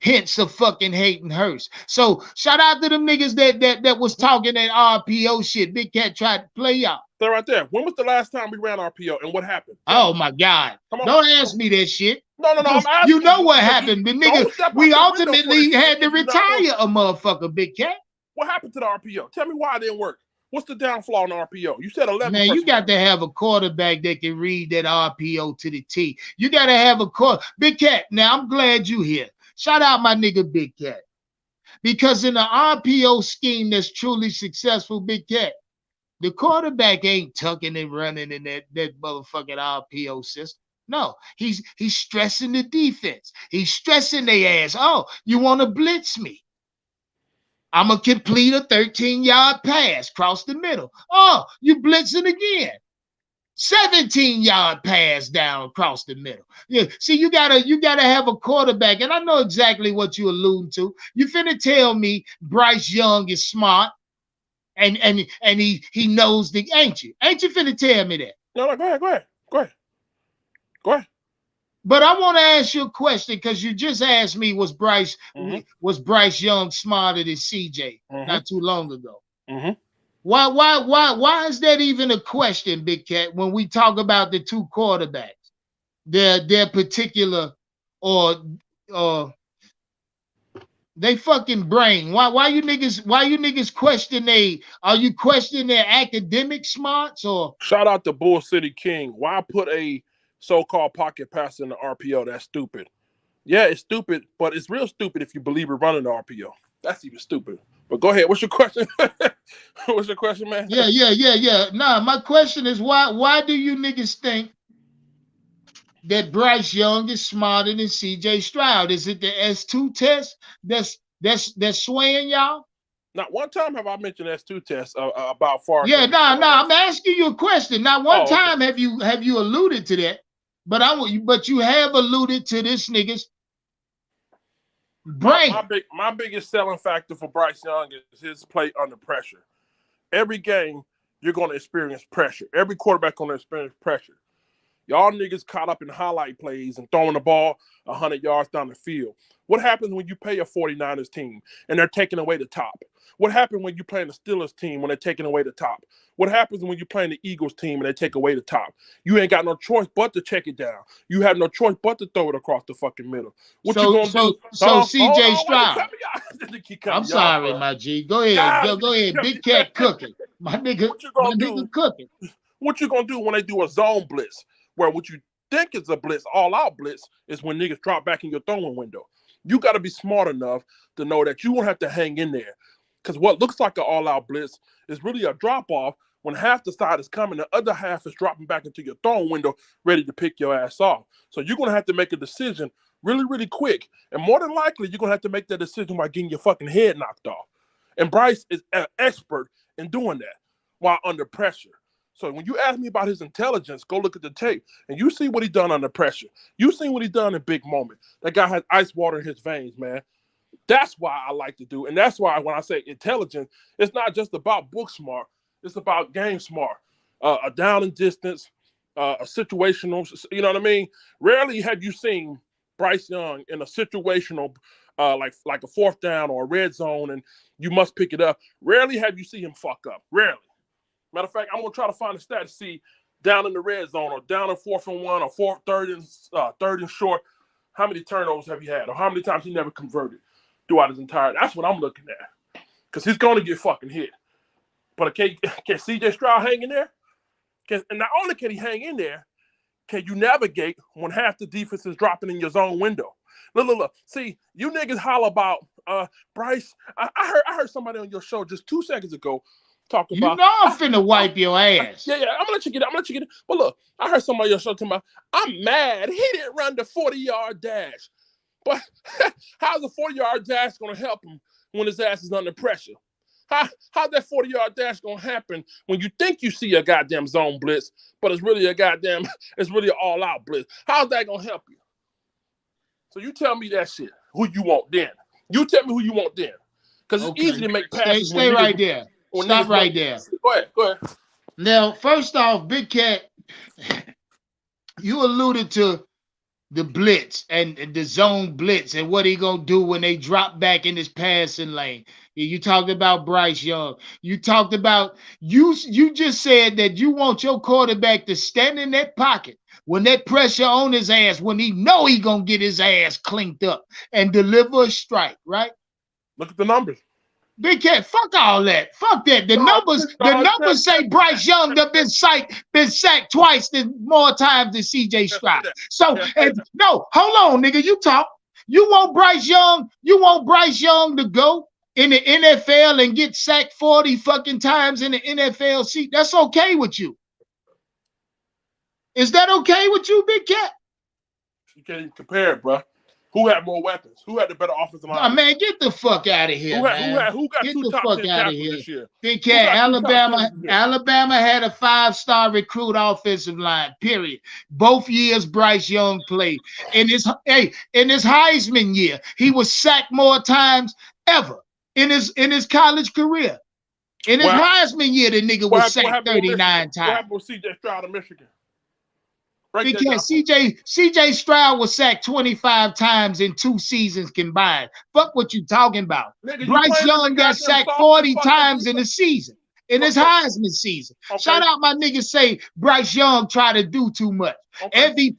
Hence the fucking Hayden Hurst. So shout out to them niggas that was talking that RPO shit. Big Cat tried to play y'all. Stay right there. When was the last time we ran RPO and what happened? Oh my God. Don't ask me that shit. No, I'm asking you know you what because happened. The don't nigga, step out we the window for ultimately this shit had to if you're not gonna- retire a motherfucker, Big Cat. What happened to the RPO? Tell me why it didn't work. What's the downfall in the RPO? You said 11. Man, you got to have a quarterback that can read that RPO to the T. You got to have a Big Cat. Now, I'm glad you here. Shout out my nigga Big Cat. Because in the RPO scheme that's truly successful, Big Cat, the quarterback ain't tucking and running in that motherfucking RPO system. No, he's stressing the defense. He's stressing their ass. Oh, you want to blitz me? I'm going to complete a 13-yard pass across the middle. Oh, you blitzing again. 17-yard pass down across the middle. Yeah, see, you gotta have a quarterback, and I know exactly what you alluding to. You finna tell me Bryce Young is smart and he knows the ain't you finna tell me that? No, go ahead. But I want to ask you a question because you just asked me was Bryce Young smarter than CJ not too long ago? Why is that even a question, Big Cat, when we talk about the two quarterbacks, their particular or they fucking brain? Why you niggas question are you questioning their academic smarts or? Shout out to Bull City King. Why put a so-called pocket passer in the RPO? That's stupid. Yeah, it's stupid, but it's real stupid if you believe in running the RPO. That's even stupid. But go ahead. What's your question? What's your question, man? Yeah. Nah, my question is why do you niggas think that Bryce Young is smarter than CJ Stroud? Is it the S2 test that's swaying y'all? Not one time have I mentioned S2 test about far. Yeah, I'm asking you a question. Not one time have you alluded to that, but you have alluded to this nigga's brain. My biggest selling factor for Bryce Young is his play under pressure. Every game, you're going to experience pressure. Every quarterback going to experience pressure. Y'all niggas caught up in highlight plays and throwing the ball 100 yards down the field. What happens when you play a 49ers team and they're taking away the top? What happens when you play the Steelers team when they're taking away the top? What happens when you play the Eagles team and they take away the top? You ain't got no choice but to check it down. You have no choice but to throw it across the fucking middle. What you gonna do? So CJ Stroud. I'm sorry, my G. Go ahead. Go ahead. Big Cat cooking. My nigga cooking. What you gonna do when they do a zone blitz? Where what you think is a blitz, all-out blitz, is when niggas drop back in your throwing window. You got to be smart enough to know that you won't have to hang in there. Because what looks like an all-out blitz is really a drop-off when half the side is coming, the other half is dropping back into your throwing window, ready to pick your ass off. So you're going to have to make a decision really, really quick. And more than likely, you're going to have to make that decision while getting your fucking head knocked off. And Bryce is an expert in doing that while under pressure. So when you ask me about his intelligence, go look at the tape, and you see what he done under pressure. You seen what he done in big moment. That guy has ice water in his veins, man. That's why I like to do, and that's why when I say intelligence, it's not just about book smart. It's about game smart, a down and distance, a situational. You know what I mean? Rarely have you seen Bryce Young in a situational, like a fourth down or a red zone, and you must pick it up. Rarely have you seen him fuck up. Rarely. Matter of fact, I'm gonna try to find a stat to see down in the red zone or down in 4th and 1 or third and short. How many turnovers have you had, or how many times he never converted throughout his entire? That's what I'm looking at, because he's gonna get fucking hit. But can CJ Stroud hang in there? And not only can he hang in there, can you navigate when half the defense is dropping in your zone window? Look. See, you niggas holler about Bryce. I heard somebody on your show just 2 seconds ago. Talk about, you know I'm finna wipe your ass. Yeah, I'm gonna let you get it. But look, I heard somebody on your show talking about, I'm mad he didn't run the 40-yard dash. But how's the 40-yard dash gonna help him when his ass is under pressure? How's that 40-yard dash gonna happen when you think you see a goddamn zone blitz, but it's really an all-out blitz? How's that gonna help you? So you tell me that shit. Who you want then? You tell me who you want then. Because it's easy to make passes. Stay right there. Stop right there. Go ahead. Now, first off, Big Cat, you alluded to the blitz and the zone blitz and what he gonna do when they drop back in his passing lane. You talked about Bryce Young. You talked about you just said that you want your quarterback to stand in that pocket when that pressure on his ass, when he know he gonna get his ass clinked up and deliver a strike, right? Look at the numbers. Big Cat, fuck all that. Fuck that. The numbers say Bryce Young have been sacked twice more times than CJ Stroud. So no, hold on, nigga. You talk. You want Bryce Young to go in the NFL and get sacked 40 fucking times in the NFL seat. That's okay with you. Is that okay with you, Big Cat? You can't even compare it, bro. Who had more weapons? Who had the better offensive line? Oh, man, get the fuck out of here, man. Who got get two the top fuck 10 out of tackles here. this year? Big Cat, Alabama had a 5-star recruit offensive line, period. Both years Bryce Young played. In his Heisman year, he was sacked more times ever in his college career. In his Heisman year, the nigga was sacked 39 times. What happened with CJ Stroud in Michigan? Because CJ Stroud was sacked 25 times in 2 seasons combined. Fuck what you talking about. Nigga, Bryce Young got sacked 40 times in the season, in his Heisman season. Okay. Shout out my niggas say Bryce Young try to do too much. Okay. Every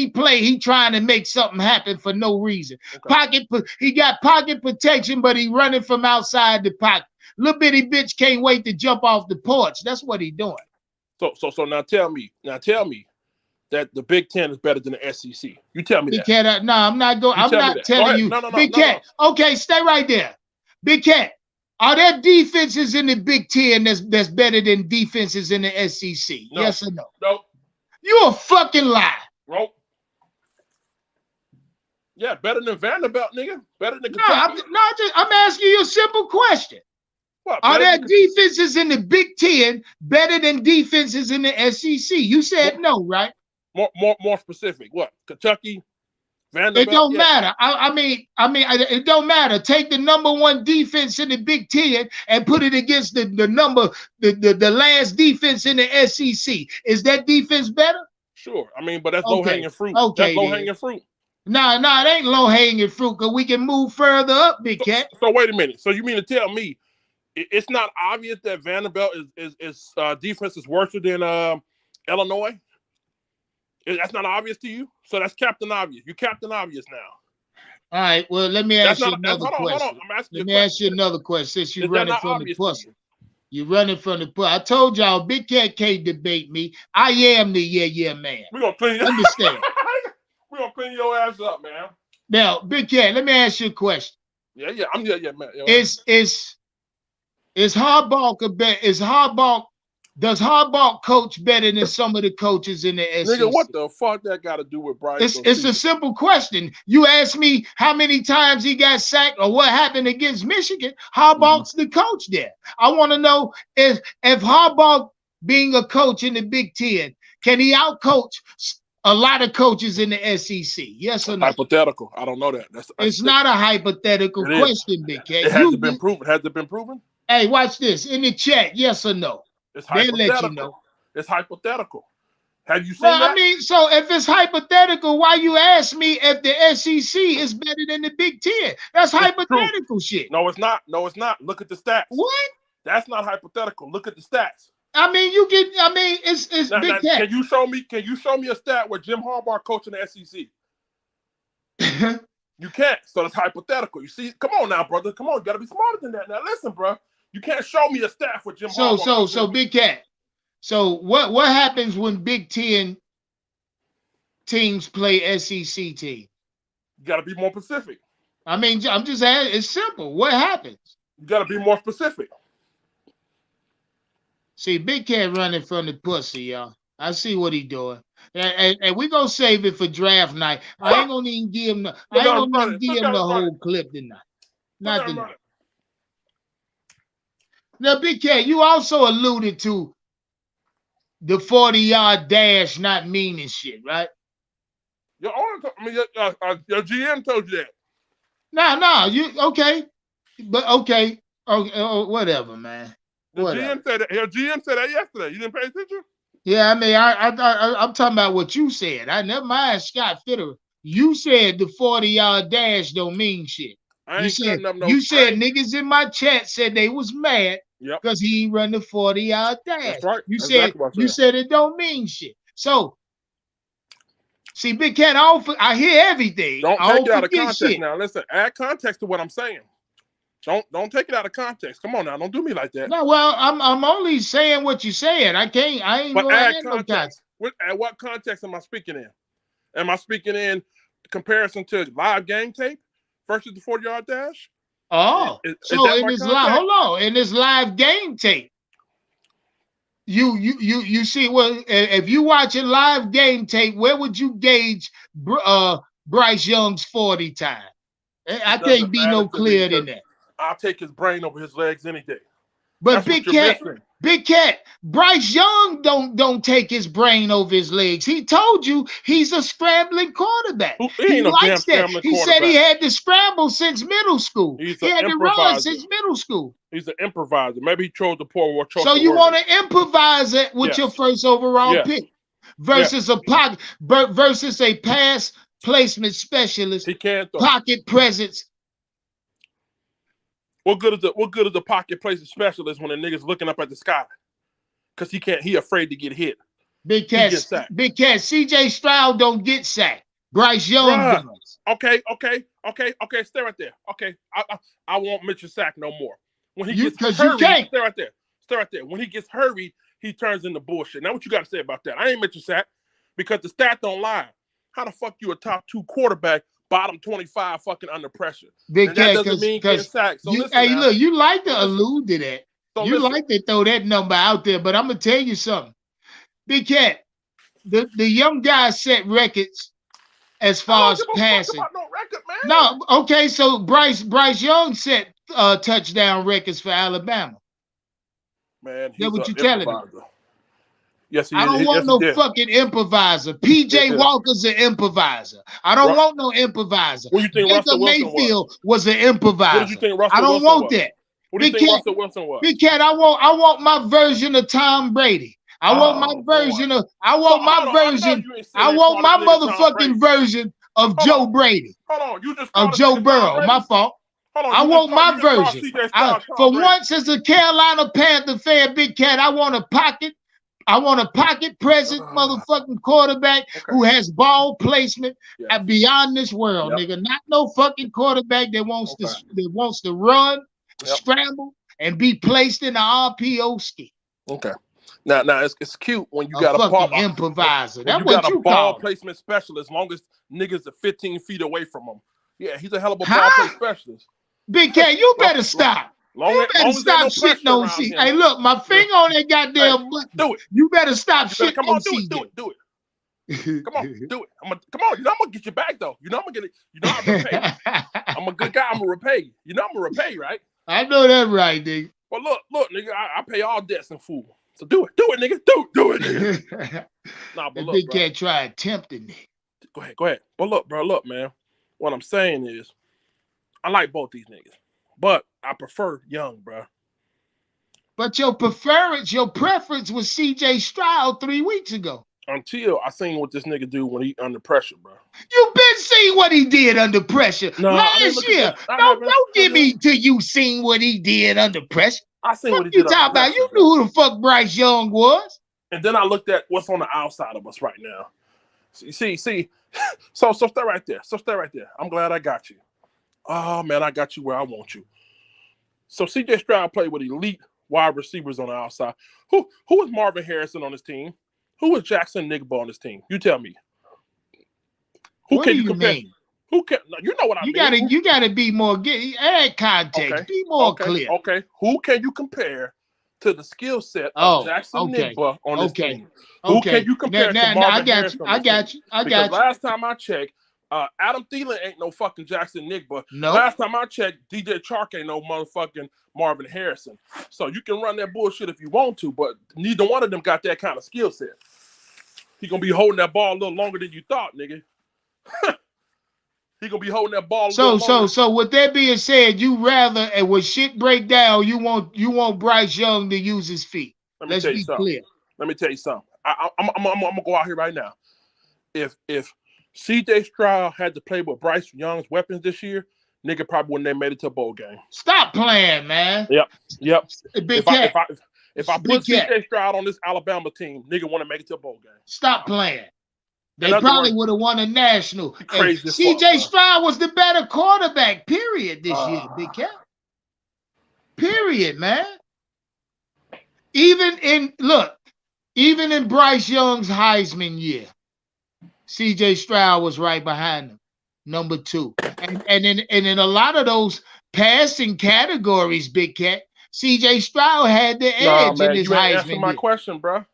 play, he trying to make something happen for no reason. Okay. He got pocket protection, but he running from outside the pocket. Little bitty bitch can't wait to jump off the porch. That's what he doing. So now tell me that the Big Ten is better than the SEC. You tell me that. Big Cat, no, I'm not going. I'm not telling you. No, Big Cat. Okay, stay right there. Big Cat. Are there defenses in the Big Ten that's better than defenses in the SEC? No. Yes or no? No. You a fucking lie. Nope. Yeah, better than Vanderbilt, nigga. Better than Kentucky. I'm asking you a simple question. What, are there defenses in the Big Ten better than defenses in the SEC? You said no, right? More specific. What? Kentucky, Vanderbilt? It don't matter. I mean, it don't matter. Take the number 1 defense in the Big Ten and put it against the last defense in the SEC. Is that defense better? Sure. I mean, but that's low-hanging fruit. Okay, that's low-hanging fruit. No, it ain't low-hanging fruit because we can move further up, Big Cat. So wait a minute. So you mean to tell me it's not obvious that Vanderbilt is defense is worse than Illinois? That's not obvious to you? So that's Captain Obvious. You Captain Obvious now. All right. Well, let me ask you another question. Let me ask you another question. Since you're running from the pussy. You're running from the pussy. I told y'all, Big Cat can't debate me. I am the yeah man. We're going to clean Understand. We're going to clean your ass up, man. Now, Big Cat, let me ask you a question. Yeah. I'm yeah man. Is Harbaugh does Harbaugh coach better than some of the coaches in the SEC? Nigga, what the fuck that got to do with Bryce? It's a simple question. You asked me how many times he got sacked or what happened against Michigan. Harbaugh's the coach there. I want to know if Harbaugh being a coach in the Big Ten, can he outcoach a lot of coaches in the SEC? Yes or no? Hypothetical. I don't know that. It's not a hypothetical question, Big Cat. It hasn't been proven. Has it been proven? Hey, watch this. In the chat, yes or no? It's hypothetical. Let you know. It's hypothetical. Have you seen that? I mean, so if it's hypothetical, why you ask me if the SEC is better than the Big Ten? That's hypothetical shit. No, it's not. Look at the stats. What? That's not hypothetical. Look at the stats. It's now, Big Cat. Can you show me a stat where Jim Harbaugh coaching the SEC? You can't. So it's hypothetical. You see? Come on now, brother. Come on. You gotta be smarter than that. Now listen, bro. You can't show me a stat for Jim Harbaugh. So Big Cat. So what happens when Big Ten teams play SEC teams? You got to be more specific. I mean, I'm just asking. It's simple. What happens? You got to be more specific. See, Big Cat running from the pussy, y'all. I see what he doing. And we're going to save it for draft night. I ain't going to even give him the whole clip tonight. Not tonight. Now, Big Cat, you also alluded to the 40-yard dash not meaning shit, right? Your owner, your GM told you that. No, you okay? But okay, whatever, man. The Whatever. GM said that. Your GM said that yesterday. You didn't pay attention? Yeah, I mean, I'm talking about what you said. I never mind Scott Fitterer. You said the 40-yard dash don't mean shit. I You ain't said cutting up no. niggas in my chat said they was mad because he ain't run the 40-yard dash. That's right. You That's said exactly what I you said. said it don't mean shit. So see, Big Cat, I hear everything. Don't I take it out of forget context shit. now. Listen, add context to what I'm saying. Don't take it out of context. Come on now, don't do me like that. No, well, I'm only saying what you're saying. I ain't But gonna add add context. At what context am I speaking in? Am I speaking in comparison to live game tape versus the 40-yard dash? Oh, is so that in my this context? live, hold on, in this live game tape, you see, well, if you watching live game tape, where would you gauge Bryce Young's 40 time? I can't be no clearer than that. I'll take his brain over his legs any day. But Big Cat, Bryce Young don't take his brain over his legs. He told you he's a scrambling quarterback. He likes that. He said he had to scramble since middle school. He had to run since middle school. He's an improviser. Maybe he chose the poor. So you want to improvise it with your first overall pick versus a pocket versus a pass placement specialist. He can't pocket presence. What good is the pocket placement specialist when the nigga's looking up at the sky? Because he afraid to get hit. Big Cat, CJ Stroud don't get sacked. Bryce Young does. Okay. Stay right there. Okay, I won't mention sack no more. When he gets hurried, stay right there. When he gets hurried, he turns into bullshit. Now what you got to say about that? I ain't mention sack because the stat don't lie. How the fuck you a top 2 quarterback, bottom 25 fucking under pressure? Big Cat, that doesn't mean getting sacked. So look, you like to allude to that. So you like to throw that number out there, but I'm gonna tell you something. Big Cat, the young guy set records as far as passing. No record, man. No, okay, so Bryce Young set touchdown records for Alabama. Man, that's what you telling me. Yes, he I don't want no fucking improviser. PJ Walker's an improviser. I don't want no improviser. What do you think Baker Mayfield was an improviser. What did you think Russell I don't Wilson want was? that. What do you think Russell Wilson was? Big Cat, I want my version of Tom Brady. I want my version of motherfucking version of Joe Brady. Hold on, you just of Joe Burrow. My fault. I want my version. For once, as a Carolina Panther fan, Big Cat, I want a pocket present motherfucking quarterback who has ball placement beyond this world, nigga. Not no fucking quarterback that wants to run, scramble, and be placed in the RPO scheme. Okay. Now it's cute when you got a improviser. That's what you ball placement specialist. As long as niggas are 15 feet away from him. Yeah, he's a hell of a ball play specialist. Big Cat, you better stop. You better stop shitting on CJ. Hey, look, my finger on that goddamn button. Do it. You better stop shitting on CJ. Do it. Come on, do it. Come on. You know I'm gonna get you back though. You know I'm gonna get it. You know I'm gonna repay you. I'm a good guy. I'm gonna repay you. You know I'm gonna repay you, right? I know that right, nigga. Well, look, nigga. I pay all debts in full. So do it, nigga. Do it, nigga. Nah, but look, Big Cat tried tempting me. Go ahead. But look, man. What I'm saying is, I like both these niggas, but I prefer Young, bro. But your preference was CJ Stroud 3 weeks ago. Until I seen what this nigga do when he under pressure, bro. You been seeing what he did under pressure last year. Don't give me till you seen what he did under pressure. I seen what he did. You talking about? You knew who the fuck Bryce Young was. And then I looked at what's on the outside of us right now. See. So stay right there. I'm glad I got you. Oh man, I got you where I want you. So CJ Stroud played with elite wide receivers on the outside. Who was Marvin Harrison on his team? Who was Jackson Nigba on his team? You tell me. What can you compare? Mean? Who can? You know what I mean. You gotta be more. Add context. Okay. Be more clear. Okay. Who can you compare to the skill set of Jackson Nigba on this team? Who can you compare to Marvin Harrison? I got you. Because last time I checked, Adam Thielen ain't no fucking Jackson Nigba. No. Last time I checked, DJ Chark ain't no motherfucking Marvin Harrison. So you can run that bullshit if you want to, but neither one of them got that kind of skill set. He gonna be holding that ball a little longer than you thought, nigga. He gonna be holding that ball. So with that being said, you rather, and when shit break down, you want Bryce Young to use his feet. Let's be clear. Let me tell you something. I'm gonna go out here right now. If CJ Stroud had to play with Bryce Young's weapons this year, nigga probably wouldn't have made it to a bowl game. Stop playing, man. Yep. Big Cat. If I put CJ Stroud on this Alabama team, nigga want to make it to a bowl game. Stop playing. They probably would have won a national. Crazy. CJ Stroud was the better quarterback, period, this year, Big Cat. Period, man. Even in Bryce Young's Heisman year, CJ Stroud was right behind him, number 2. And in a lot of those passing categories, Big Cat, CJ Stroud had the edge in his Heisman. Answer my question, bro.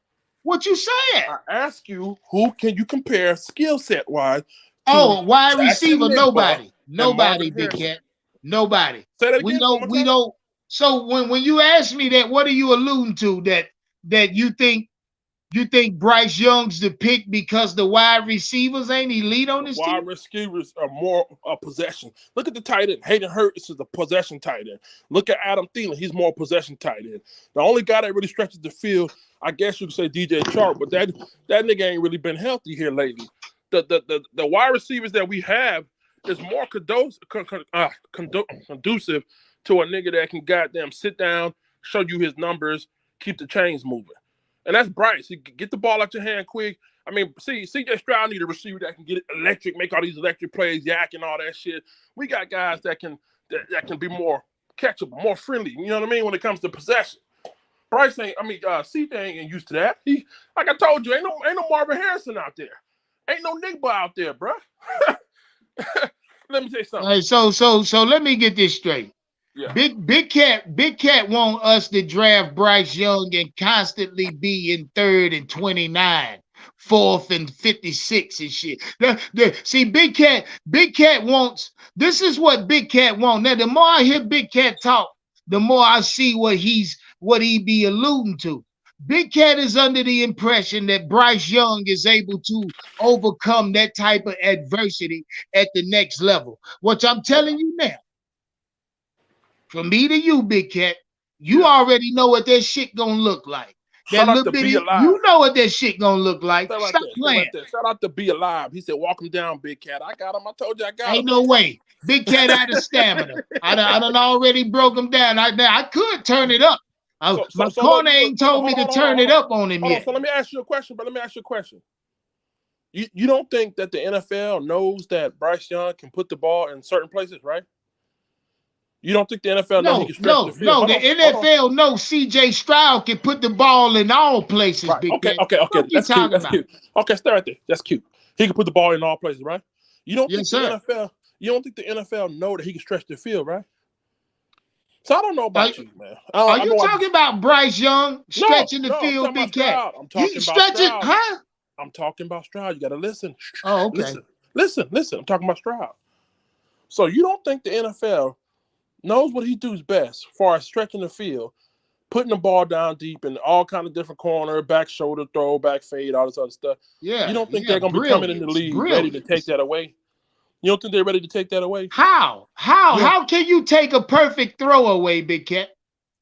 What you saying? I ask you, who can you compare skill set wise? Wide receiver, nobody, Big Cat, nobody. Say that again. We don't. So when you ask me that, what are you alluding to? That you think Bryce Young's the pick because the wide receivers ain't elite on this team? Wide receivers are more possession. Look at the tight end. Hayden Hurst is a possession tight end. Look at Adam Thielen. He's more possession tight end. The only guy that really stretches the field, I guess you could say DJ Chark, but that nigga ain't really been healthy here lately. The wide receivers that we have is more conducive to a nigga that can goddamn sit down, show you his numbers, keep the chains moving. And that's Bryce. He get the ball out your hand quick. I mean, CJ Stroud need a receiver that can get electric, make all these electric plays, yak and all that shit. We got guys that can be more catchable, more friendly. You know what I mean? When it comes to possession. CJ ain't used to that. He, like I told you, ain't no Marvin Harrison out there. Ain't no Nigba out there, bro. Let me tell you something. Right, so let me get this straight. Yeah. Big Cat want us to draft Bryce Young and constantly be in 3rd and 29, 4th and 56 and shit. See, Big Cat wants. This is what Big Cat wants. Now, the more I hear Big Cat talk, the more I see what he be alluding to. Big Cat is under the impression that Bryce Young is able to overcome that type of adversity at the next level. Which I'm telling you now. From me to you, Big Cat, you already know what that shit gonna look like. That little bitty, you know what that shit gonna look like. Stop playing. Shout out to Be Alive. He said, "Walk him down, Big Cat." I got him. I told you I got him. Ain't no way. Big Cat out of stamina. I done already broke him down. I could turn it up. My corner ain't told me to turn it up on him yet. So let me ask you a question, bro. Let me ask you a question. You don't think that the NFL knows that Bryce Young can put the ball in certain places, right? You don't think the NFL knows he can stretch the field? No, the NFL knows CJ Stroud can put the ball in all places, right. Big Okay. That's cute. Okay, stay right there. That's cute. He can put the ball in all places, right? You don't think the NFL know that he can stretch the field, right? So I don't know about you, man. Are you talking about Bryce Young stretching the field, Big Cat? I'm talking about Stroud. Huh? I'm talking about Stroud. You got to listen. Oh, okay. Listen. I'm talking about Stroud. So you don't think the NFL knows what he does best as far as stretching the field, putting the ball down deep in all kind of different corner, back shoulder throw, back fade, all this other stuff. Yeah. You don't think they're going to be coming in the league ready to take that away? You don't think they're ready to take that away? How? How can you take a perfect throw away, Big Cat?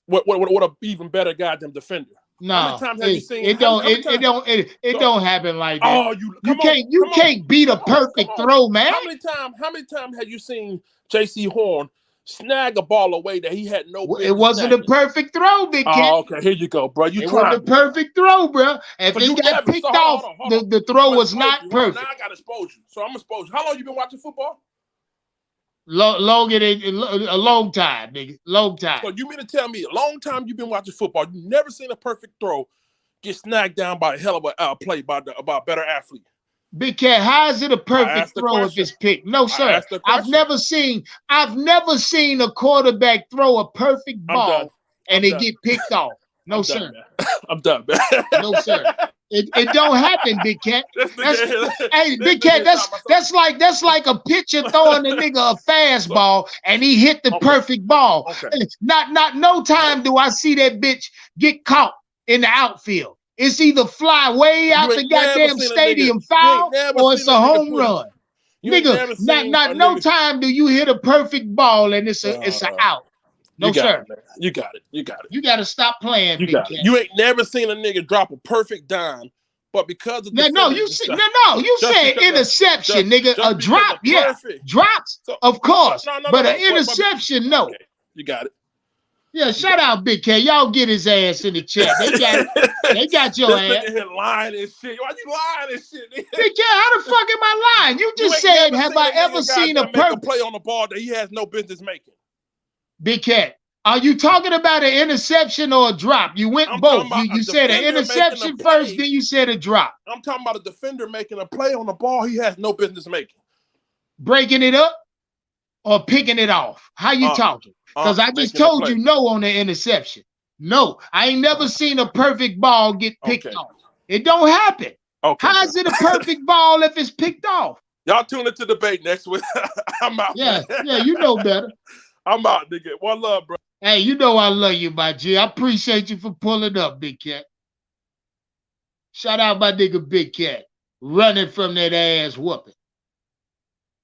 What a even better goddamn defender. No, it don't happen like that. Oh, you can't beat a perfect throw, man. How many times have you seen J.C. Horn snag a ball away that he had no? It wasn't a perfect throw, Big Cat. Oh, okay, here you go, bro. It wasn't a perfect throw, bro. If it got picked off, the throw was not perfect. Now I got to expose you, so I'm exposed. How long you been watching football? A long time, nigga. Long time. So you mean to tell me a long time you've been watching football, you never seen a perfect throw get snagged down by a hell of a play by a better athlete? Big Cat, how is it a perfect throw if it's picked? No, sir. I've never seen a quarterback throw a perfect ball and it get picked off. No, sir. I'm done, man. No, sir. It don't happen, Big Cat. Hey, Big Cat, that's like a pitcher throwing a nigga a fastball and he hit the perfect ball. Okay. Not no time do I see that bitch get caught in the outfield. It's either fly way out the goddamn stadium foul or it's a home run. Nigga, no time do you hit a perfect ball and it's a out. No, sir. Man. You got it. You got to stop playing, you big got cat. it. You ain't never seen a nigga drop a perfect dime, but because of you said interception, nigga. A drop, yeah. Drops, of course. But an interception, no. Okay. You got it. Yeah, shout out Big K. Y'all get his ass in the chat. They got it. They got your ass. This nigga here lying and shit. Why you lying and shit? Nigga? Big K, how the fuck am I lying? You just said, have I ever seen a make a play on the ball that he has no business making? Big Cat, are you talking about an interception or a drop? You went both. You said an interception first, then you said a drop. I'm talking about a defender making a play on the ball he has no business making. Breaking it up or picking it off? How you talking? Because I just told you no on the interception. No, I ain't never seen a perfect ball get picked off. It don't happen. Okay, how is it a perfect ball if it's picked off? Y'all tune into the debate next week. I'm out. Yeah, you know better. I'm out, nigga. One love, bro. Hey, you know I love you, my G. I appreciate you for pulling up, Big Cat. Shout out my nigga Big Cat. Running from that ass whooping.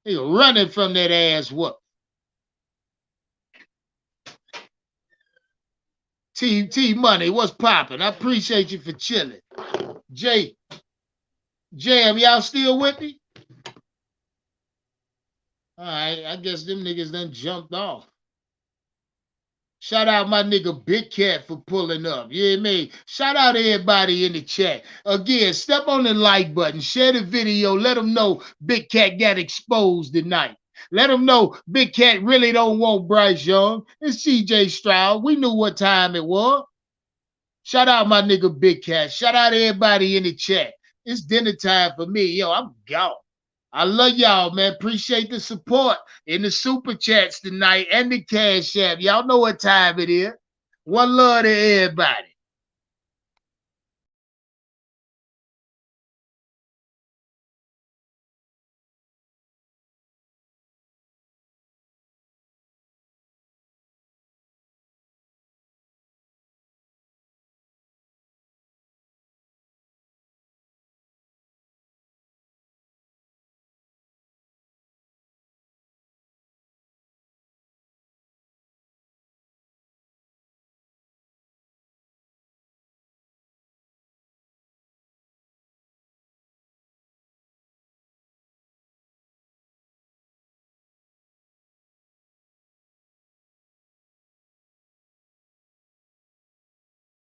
He running from that ass whooping. T Money, what's popping? I appreciate you for chilling. Jam, y'all still with me? All right, I guess them niggas done jumped off. Shout out my nigga Big Cat for pulling up. You hear me? Shout out everybody in the chat. Again, step on the like button, share the video, let them know Big Cat got exposed tonight. Let them know Big Cat really don't want Bryce Young. It's CJ Stroud. We knew what time it was. Shout out my nigga Big Cat. Shout out everybody in the chat. It's dinner time for me. Yo, I'm gone. I love y'all, man. Appreciate the support in the super chats tonight and the cash app. Y'all know what time it is. One love to everybody.